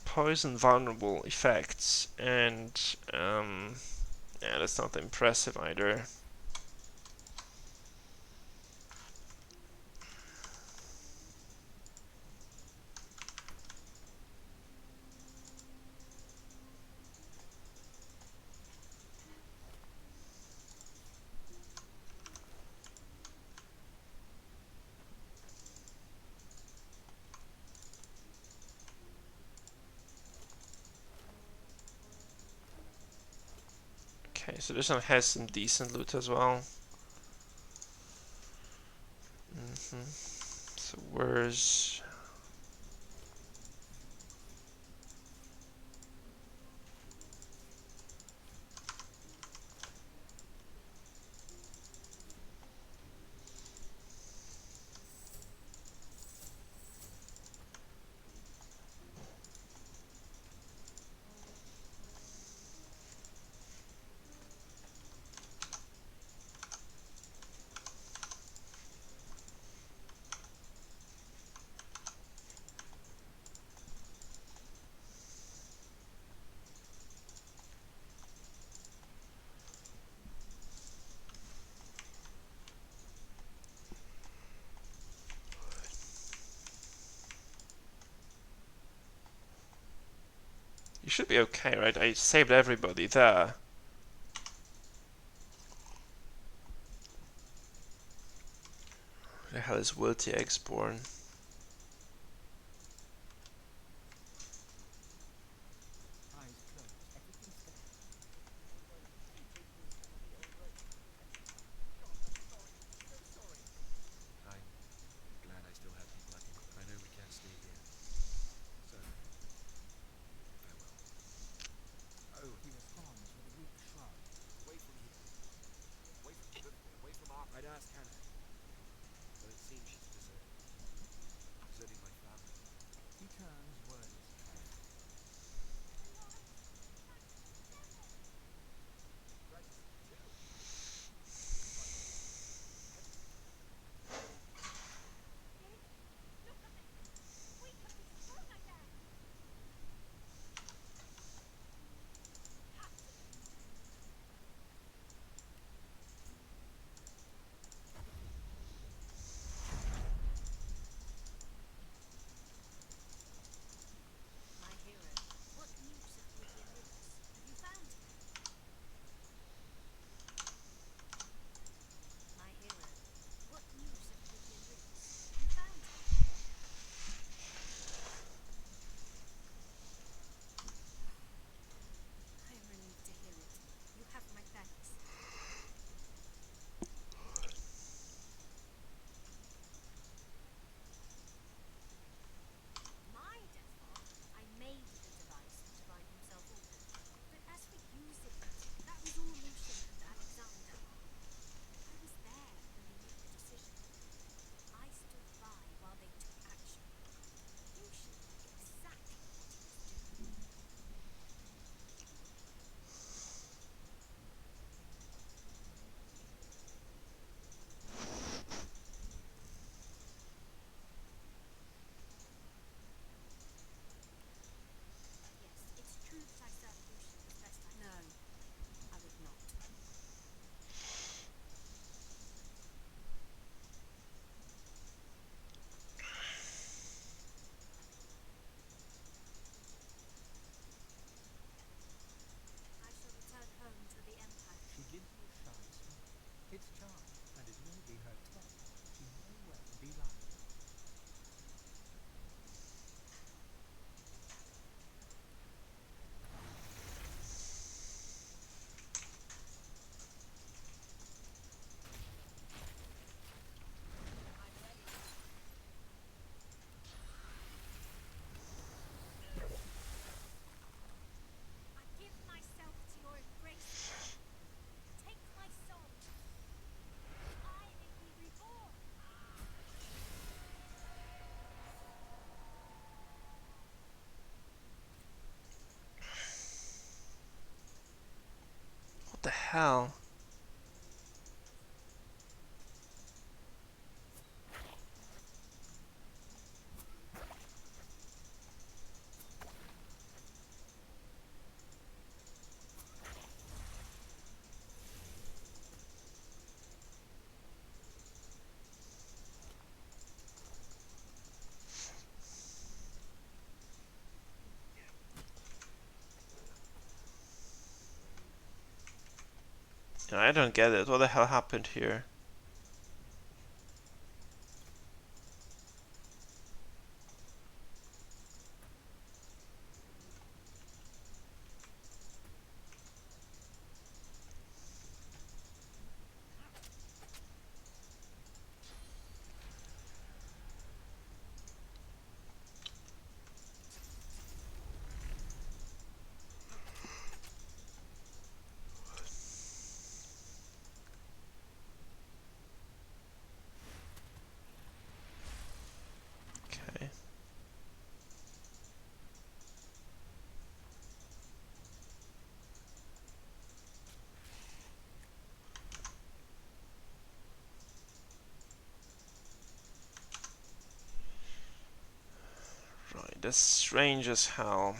Poison vulnerable effects and yeah, that's not impressive either. Okay, so this one has some decent loot as well. So where's... You should be okay, right? I saved everybody there. Where the hell is Wilty Eggsborn? Eyes closed. Everything's gonna happen. I'm glad I still have people I can call. I know we can't stay here. So, farewell. Oh, He responds with a weak shrug. Away from here. Away from Boothby, away from our... I'd ask Hannah, but it seems she's deserting my family. He turns wordless track. Gratis, chill. Look at this! We can be strong again! Captain! My hero, what news of Palladian rivers? Have you found him? My hero, what news of Palladian rivers? Have you found him? I am relieved to hear it. You have my thanks. My death I made the device to bind himself ordered. But as for using it, that was all Lucian and Alexander. I was there when they made the decision. I stood by while they took action. Lucian knew exactly what he was doing. Yes, it's true that I served Lucian as best I could. No, I would not. I shall return home to the Empire. She gives you a shy smile. It's charming, and it will be her test. She may well be lying. I give myself to your embrace. Take my soul. I may be reborn. What the hell? I don't get it. What the hell happened here? Okay. Right, that's strange as hell.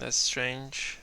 That's strange.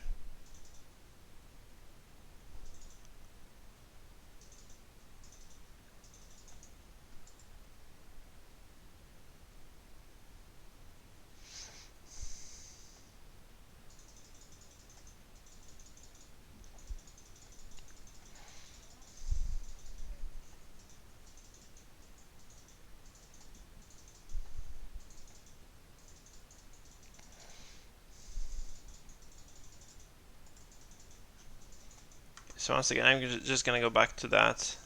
So once again, just gonna go back to that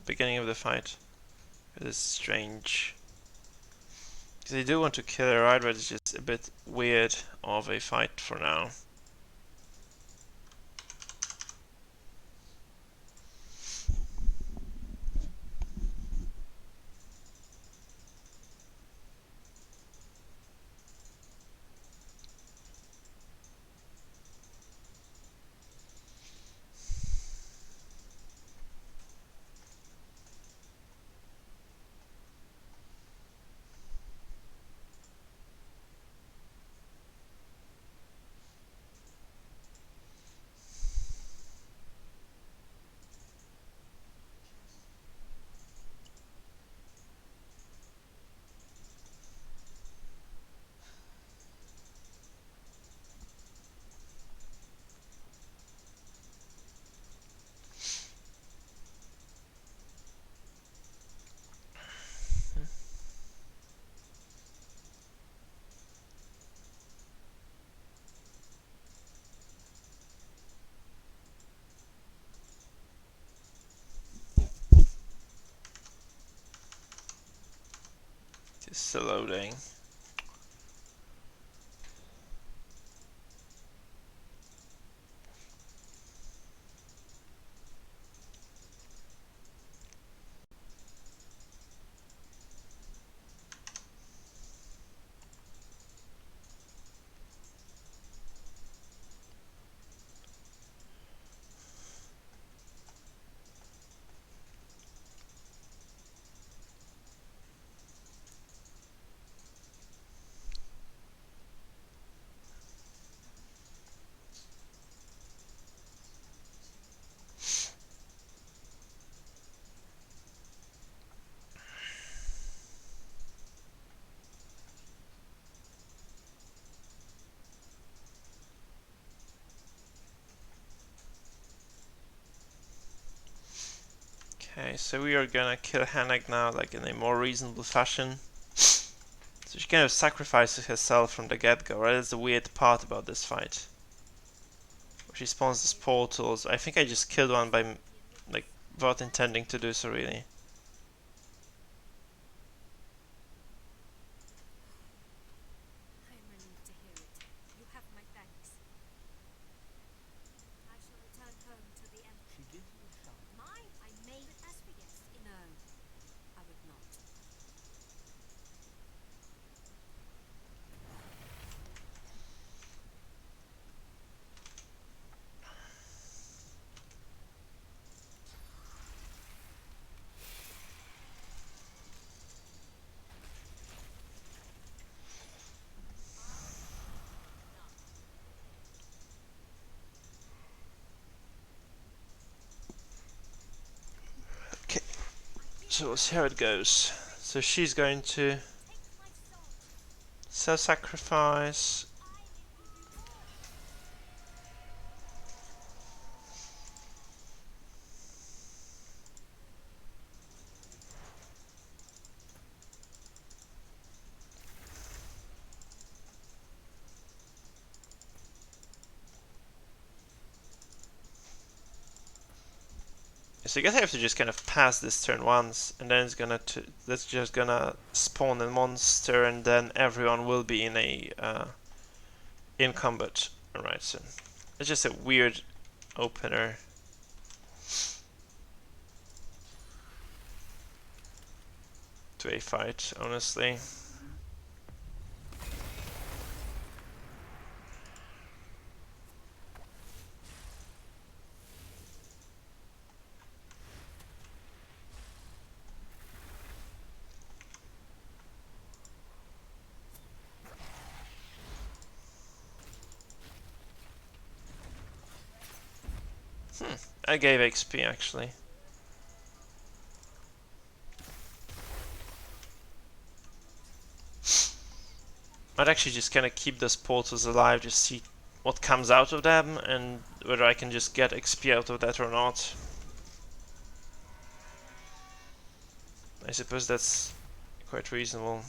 beginning of the fight. It's strange. Because they do want to kill her, right? But it's just a bit weird of a fight for now. It's still loading. Okay, so we are gonna kill Hannag now, like in a more reasonable fashion. So she kind of sacrifices herself from the get-go, right? That's the weird part about this fight. She spawns these portals. I think I just killed one by, like, without intending to do so, really. I am relieved to hear it. You have my thanks. I shall return home to the Emperor. She gives you a shot. Mine, I may, but as for yes, no, I would not. Okay, so let's see how it goes. So she's going to Take my sword. self-sacrifice. I may give you more. So I guess I have to just kind of pass this turn once, and then it's gonna that's just gonna spawn a monster, and then everyone will be in a in combat. Alright, so it's just a weird opener. To a fight, honestly. I gave XP actually. I'd actually just kind of keep those portals alive, just see what comes out of them and whether I can just get XP out of that or not. I suppose that's quite reasonable.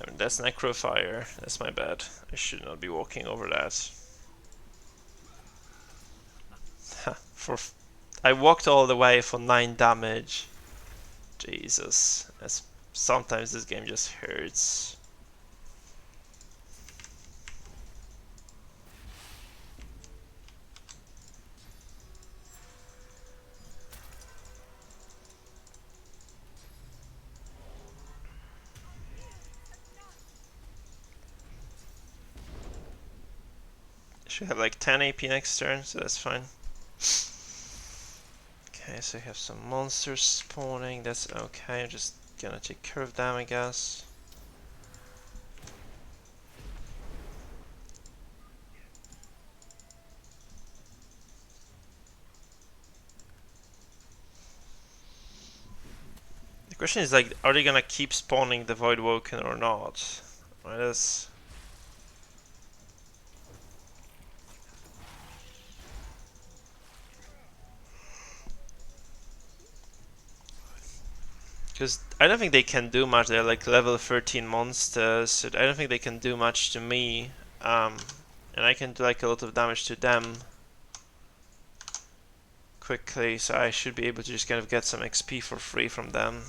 I mean, that's Necrofire. That's my bad. I should not be walking over that. I walked all the way for 9 damage. Jesus. Sometimes this game just hurts. I should have like 10 AP next turn, so that's fine. Okay, so we have some monsters spawning, that's okay. I'm just gonna take care of them, I guess. The question is like, are they gonna keep spawning the Void Woken or not? Right, that's... Because I don't think they can do much. They're like level 13 monsters, so I don't think they can do much to me. And I can do like a lot of damage to them quickly, so I should be able to just kind of get some XP for free from them.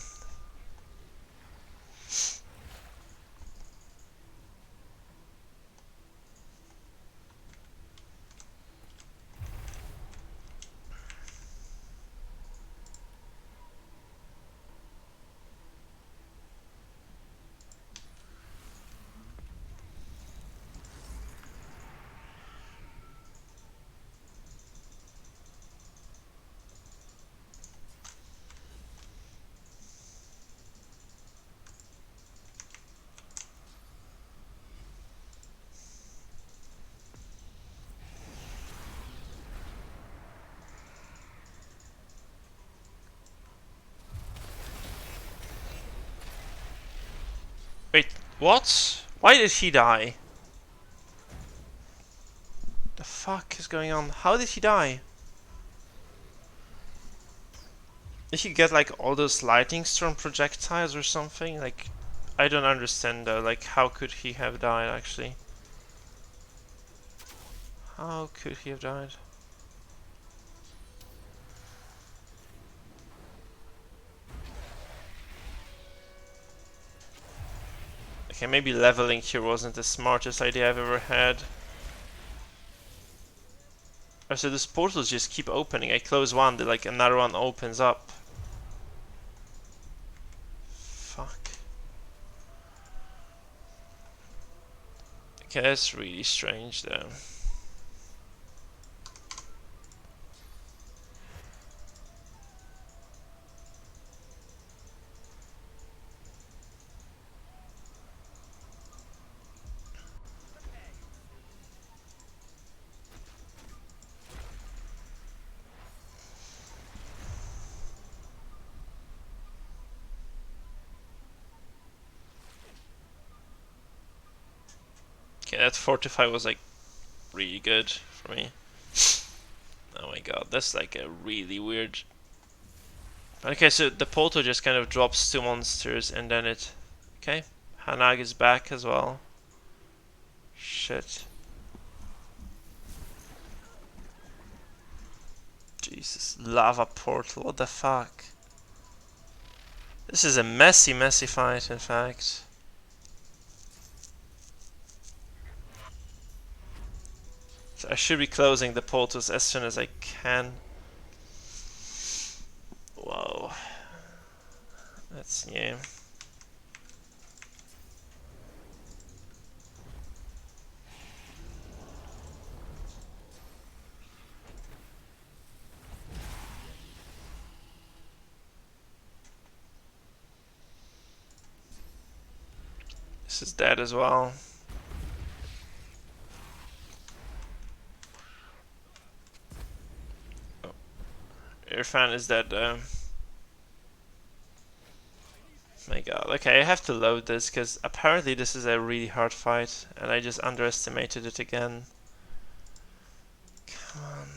Wait, what? Why did he die? The fuck is going on? How did he die? Did he get like all those lightning storm projectiles or something? Like, I don't understand though. Like, how could he have died actually? How could he have died? Okay, maybe leveling here wasn't the smartest idea I've ever had. Oh, so these portals just keep opening. I close one, then like another one opens up. Fuck. Okay, that's really strange though. Okay, that fortify was like really good for me. Oh my god, that's like a really weird... Okay, so the portal just kind of drops 2 monsters and then it... Okay, Hannag is back as well. Shit. Jesus, lava portal, what the fuck? This is a messy, messy fight, in fact. So I should be closing the portals as soon as I can. Whoa. That's new. This is dead as well. Oh. Irfan is dead though. My god. Okay, I have to load this because apparently this is a really hard fight and I just underestimated it again. Come on.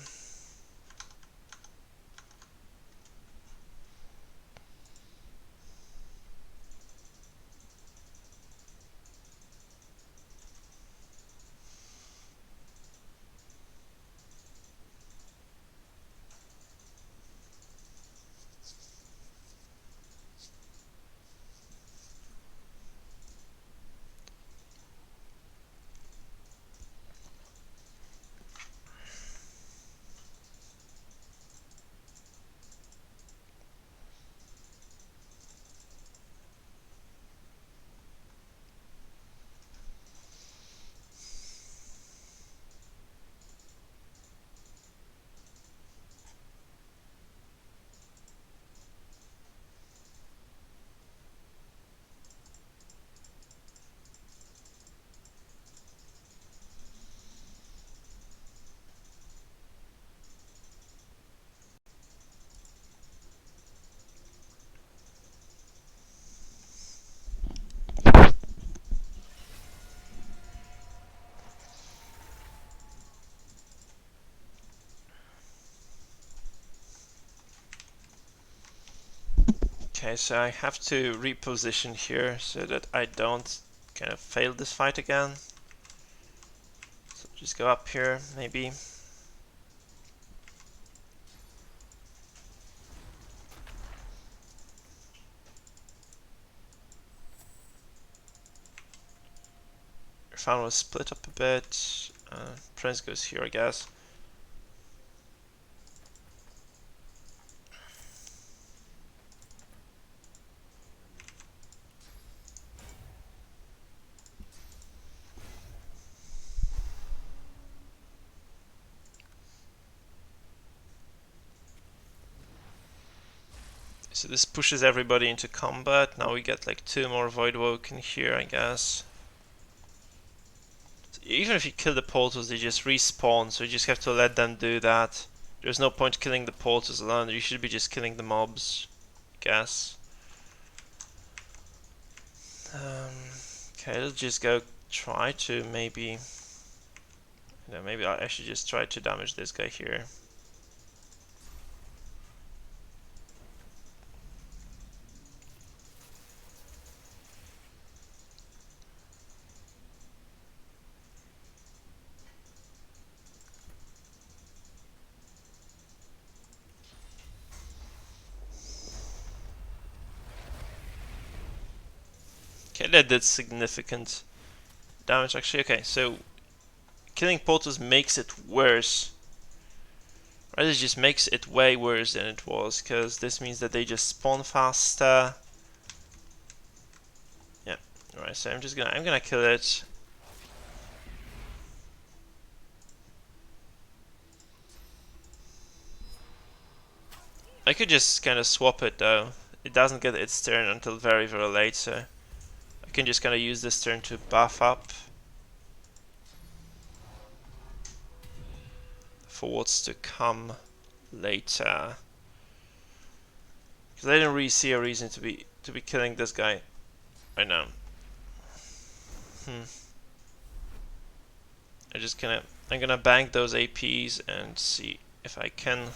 Okay, so I have to reposition here so that I don't kind of fail this fight again. So just go up here, maybe. Irfan was split up a bit. Prince goes here, I guess. So this pushes everybody into combat. Now we get like 2 more Voidwoken here, I guess. So even if you kill the portals, they just respawn, so you just have to let them do that. There's no point killing the portals alone, you should be just killing the mobs, I guess. Okay, let's just go try to maybe... maybe I should just try to damage this guy here. Okay, that did significant damage actually. Okay, so killing portals makes it worse. Right, it just makes it way worse than it was, because this means that they just spawn faster. Yeah, alright, so I'm gonna kill it. I could just kind of swap it though. It doesn't get its turn until very very late, so I can just kind of use this turn to buff up for what's to come later. Because I didn't really see a reason to be killing this guy right now. I'm gonna bank those APs and see if I can.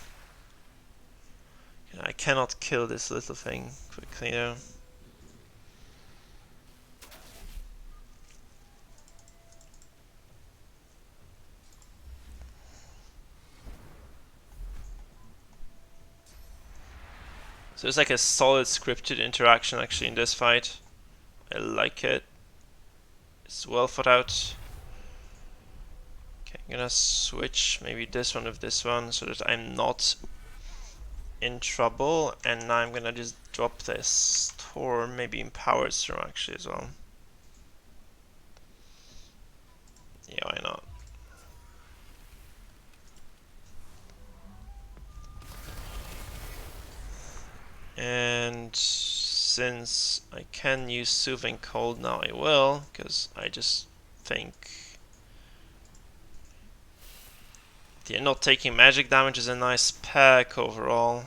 I cannot kill this little thing quickly though. So it's like a solid scripted interaction actually in this fight. I like it. It's well thought out. Okay, I'm gonna switch maybe this one with this one so that I'm not in trouble, and now I'm gonna just drop this storm, maybe empowered storm actually as well. Yeah, why not? And since I can use Soothing Cold now, I will, because I just think the not taking magic damage is a nice perk overall.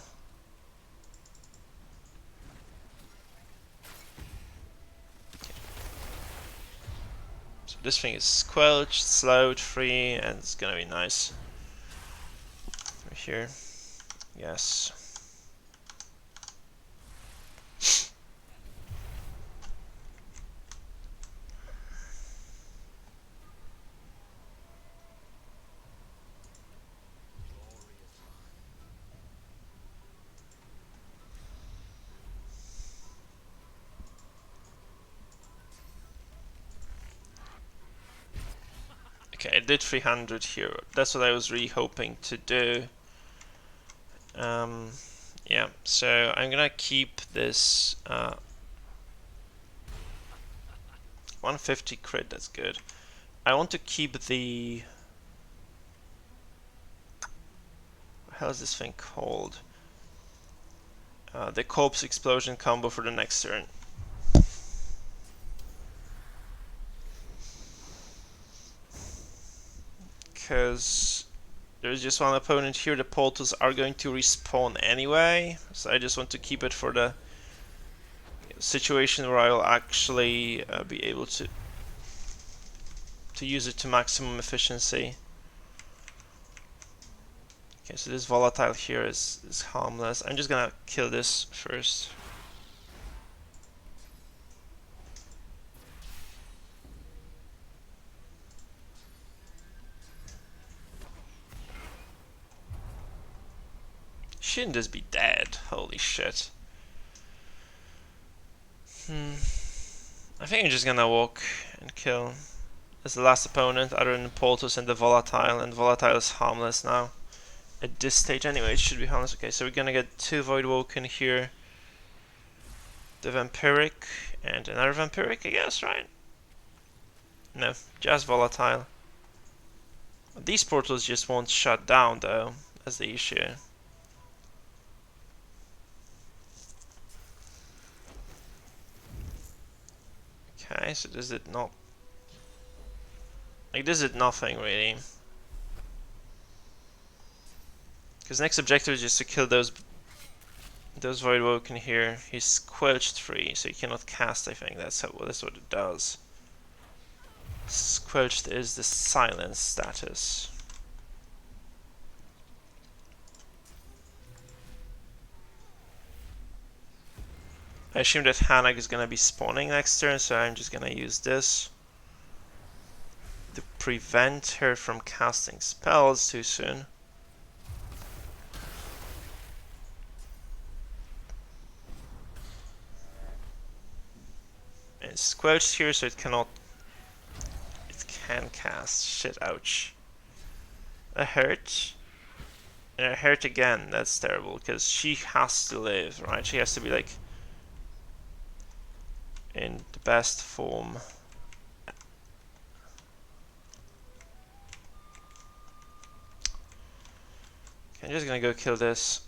So this thing is squelched, slowed, free, and it's gonna be nice. Right here. Yes. Glorious mind. Okay, I did 300 here. That's what I was really hoping to do. Yeah, so I'm gonna keep this 150 crit, that's good. I want to keep the... What the hell is this thing called? The corpse explosion combo for the next turn. Because there's just one opponent here, the portals are going to respawn anyway, so I just want to keep it for the situation where I'll actually be able to use it to maximum efficiency. Okay, so this volatile here is harmless. I'm just gonna kill this first. Shouldn't this be dead? Holy shit. I think I'm just gonna walk and kill as the last opponent other than Poltus and the Volatile, and Volatile is harmless now. At this stage anyway, it should be harmless. Okay, so we're gonna get 2 Voidwoken here. The Vampiric and another Vampiric, I guess, right? No, just Volatile. These portals just won't shut down though, that's the issue. Okay, so this did not... Like, this did nothing really. Because next objective is just to kill those Voidwoken here. He's squelched free, so he cannot cast, I think. That's what it does. Squelched is the silence status. I assume that Hannag is gonna be spawning next turn, so I'm just gonna use this to prevent her from casting spells too soon. And it's squelched here, so it cannot... It can cast. Shit, ouch. A hurt. And a hurt again, that's terrible, because she has to live, right? She has to be like... in the best form. Okay, I'm just gonna go kill this.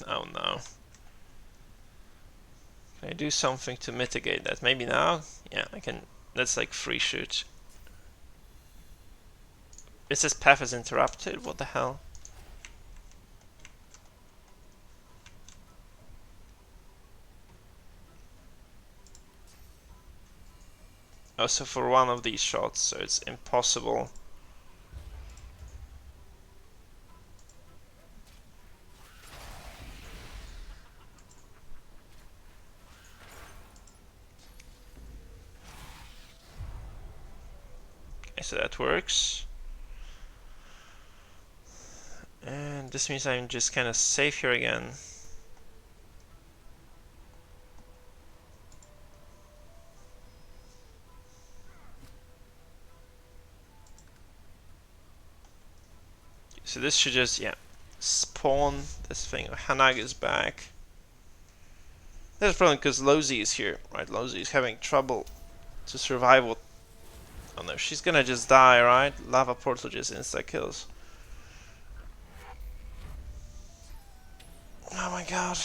Oh no. Can I do something to mitigate that? Maybe now? Yeah, I can. That's like free shoot. It says path is interrupted. What the hell? Also for one of these shots, so it's impossible. Okay, so that works. And this means I'm just kind of safe here again. So this should just, yeah, spawn this thing. Hannag is back. That's probably because Lozi is here, right? Lozi is having trouble to survive. Oh no, she's gonna just die, right? Lava portal just insta kills. Oh my god.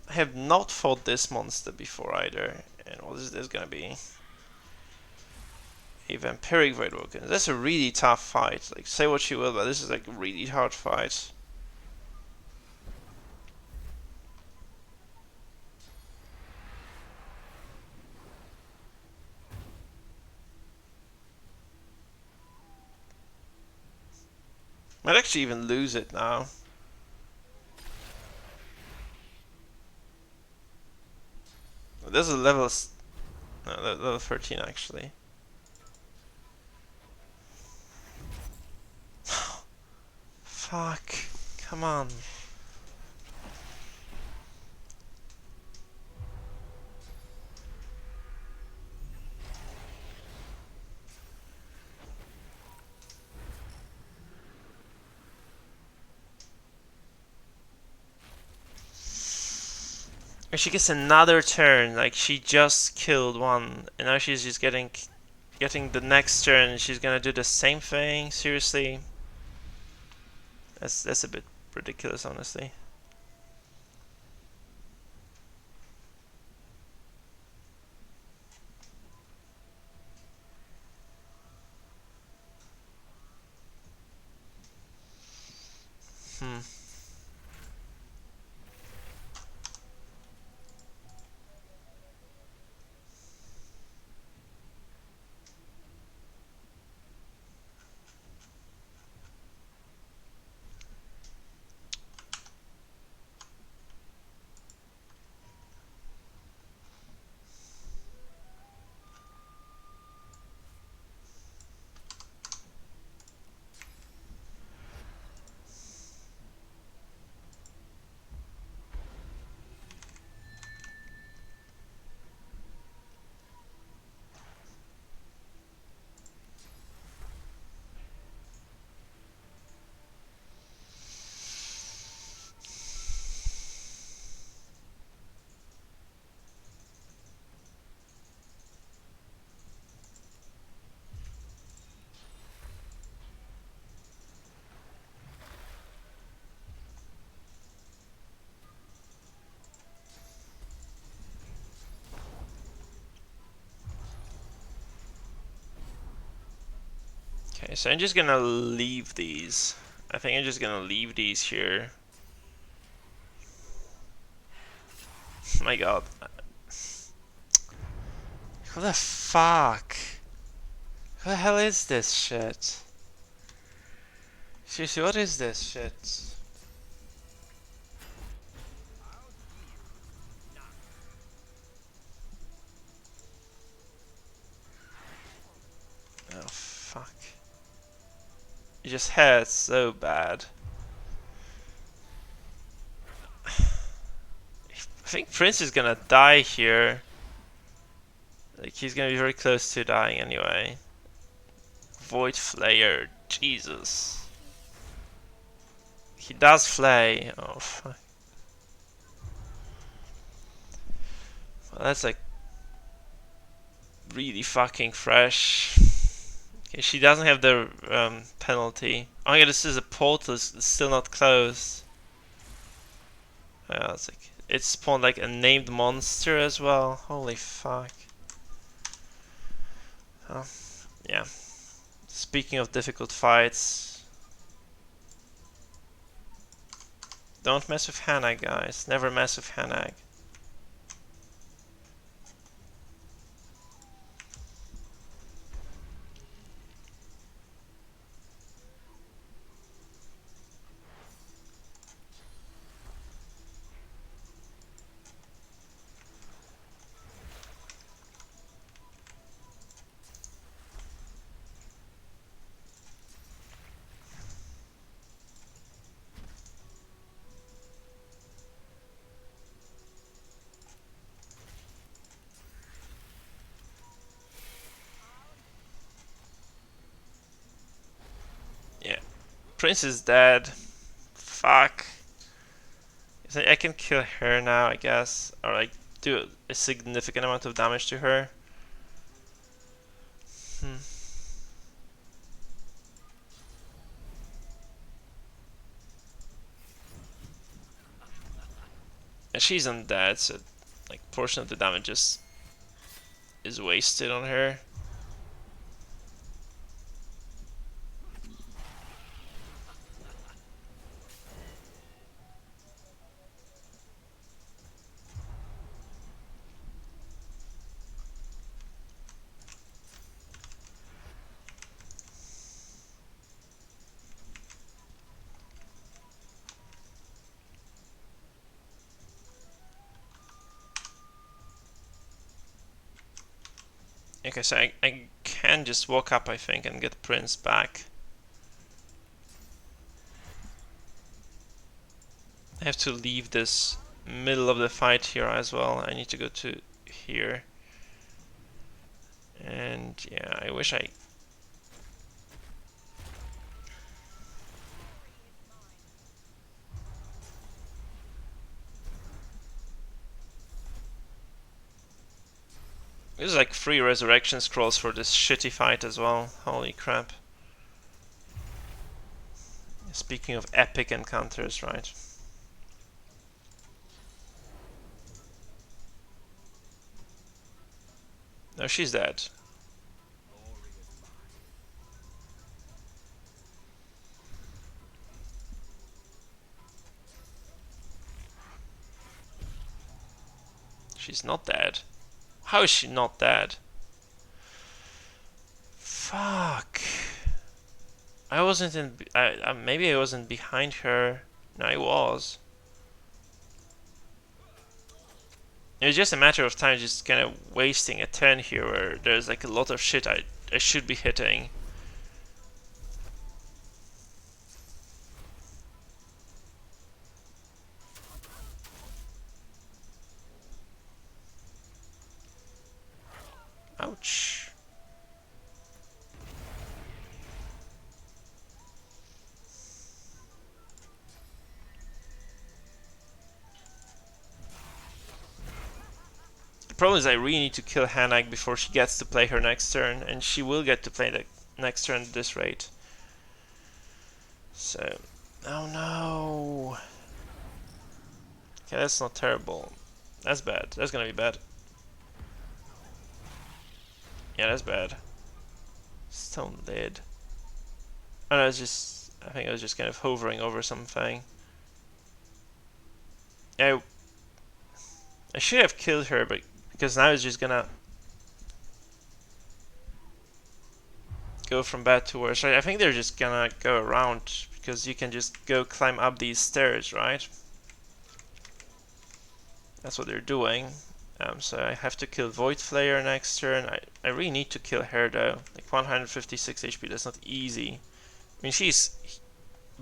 I have not fought this monster before either. And what is this gonna be? A vampiric Void Vulcan. That's a really tough fight. Like, say what you will, but this is like a really hard fight. Might actually even lose it now. This is level... No, level 13 actually. Fuck. Come on. And she gets another turn, like she just killed one, and now she's just getting the next turn, and she's gonna do the same thing. Seriously, that's a bit ridiculous, honestly. Hmm. Okay, so I'm just gonna leave these. I think I'm just gonna leave these here. My god. What the fuck? What the hell is this shit? Seriously, what is this shit? Oh fuck. You just had so bad. I think Prince is gonna die here. Like, he's gonna be very close to dying anyway. Void Flayer, Jesus. He does flay. Oh fuck. Well, that's like really fucking fresh. Okay, she doesn't have the penalty. Oh yeah, this is a portal. It's still not closed. Yeah, it's like it spawned like a named monster as well. Holy fuck. Oh, yeah. Speaking of difficult fights, don't mess with Hannag, guys. Never mess with Hannag. Prince is dead. Fuck. So I can kill her now, I guess. Or like do a significant amount of damage to her. Hmm. And she's undead, so like portion of the damage just is wasted on her. Okay, so I can just walk up, I think, and get Prince back. I have to leave this middle of the fight here as well. I need to go to here. And yeah, I wish I... There's like 3 resurrection scrolls for this shitty fight as well. Holy crap. Speaking of epic encounters, right? No, she's dead. She's not dead. How is she not dead? Fuck. I wasn't in... maybe I wasn't behind her. No, I was. It was just a matter of time, just kind of wasting a turn here where there's like a lot of shit I should be hitting. Ouch. The problem is I really need to kill Hannag before she gets to play her next turn, and she will get to play the next turn at this rate. So, oh no. Okay, that's not terrible. That's bad. That's gonna be bad. Yeah, that's bad. Stone lid. Oh no, it's just... I think I was just kind of hovering over something. I should have killed her, but because now it's just gonna go from bad to worse. I think they're just gonna go around because you can just go climb up these stairs, right? That's what they're doing. So I have to kill Void Flayer next turn. I really need to kill her though. Like 156 HP, that's not easy. I mean, she's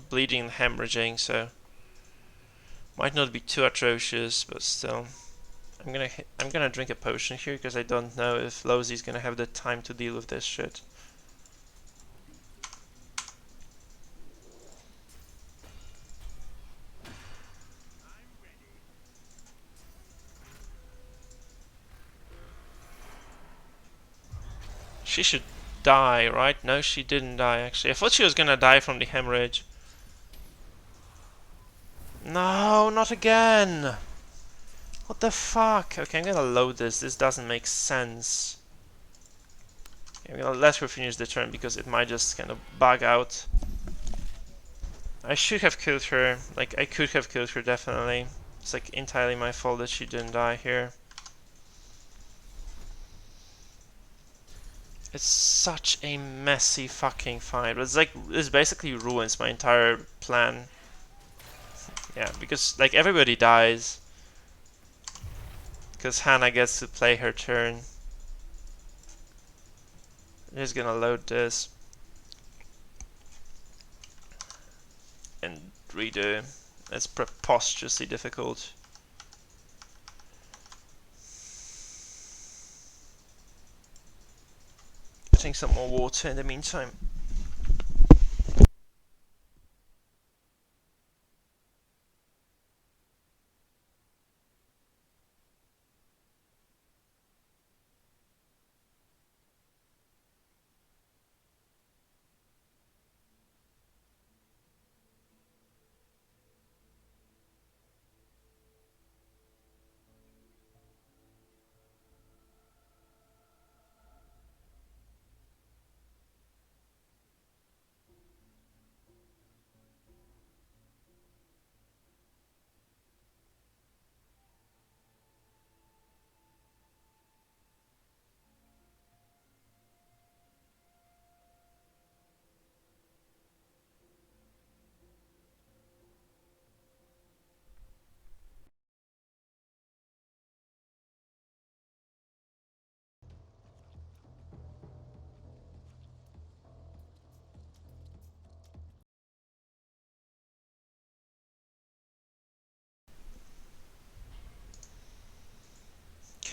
bleeding and hemorrhaging, so might not be too atrocious, but still. I'm gonna drink a potion here because I don't know if Losey's gonna have the time to deal with this shit. She should die, right? No, she didn't die actually. I thought she was gonna die from the hemorrhage. No, not again! What the fuck? Okay, I'm gonna load this. This doesn't make sense. Okay, I'm gonna let her finish the turn because it might just kind of bug out. I should have killed her. Like, I could have killed her definitely. It's like entirely my fault that she didn't die here. It's such a messy fucking fight. It's like, this basically ruins my entire plan. Yeah, because like everybody dies. Because Hannah gets to play her turn. I'm just gonna load this. And redo. It's preposterously difficult. Getting some more water in the meantime.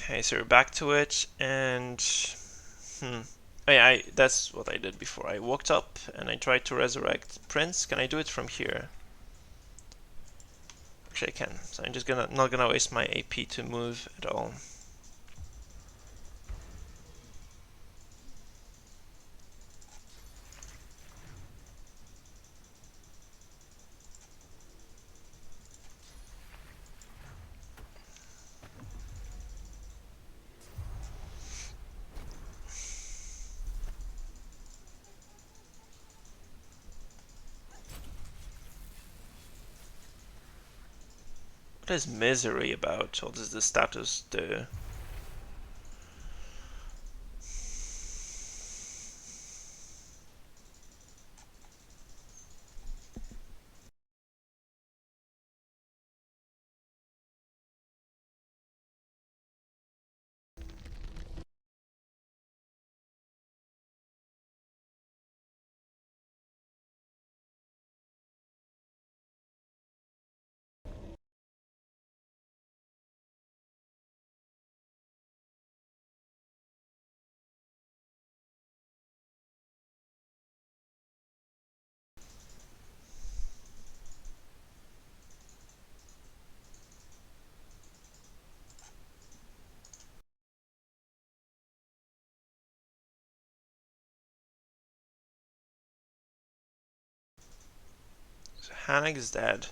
Okay, so we're back to it, and oh yeah, that's what I did before. I walked up and I tried to resurrect Prince. Can I do it from here? Actually, I can. So I'm just not gonna waste my AP to move at all. What is misery about? What does the status do? So Hannag is dead.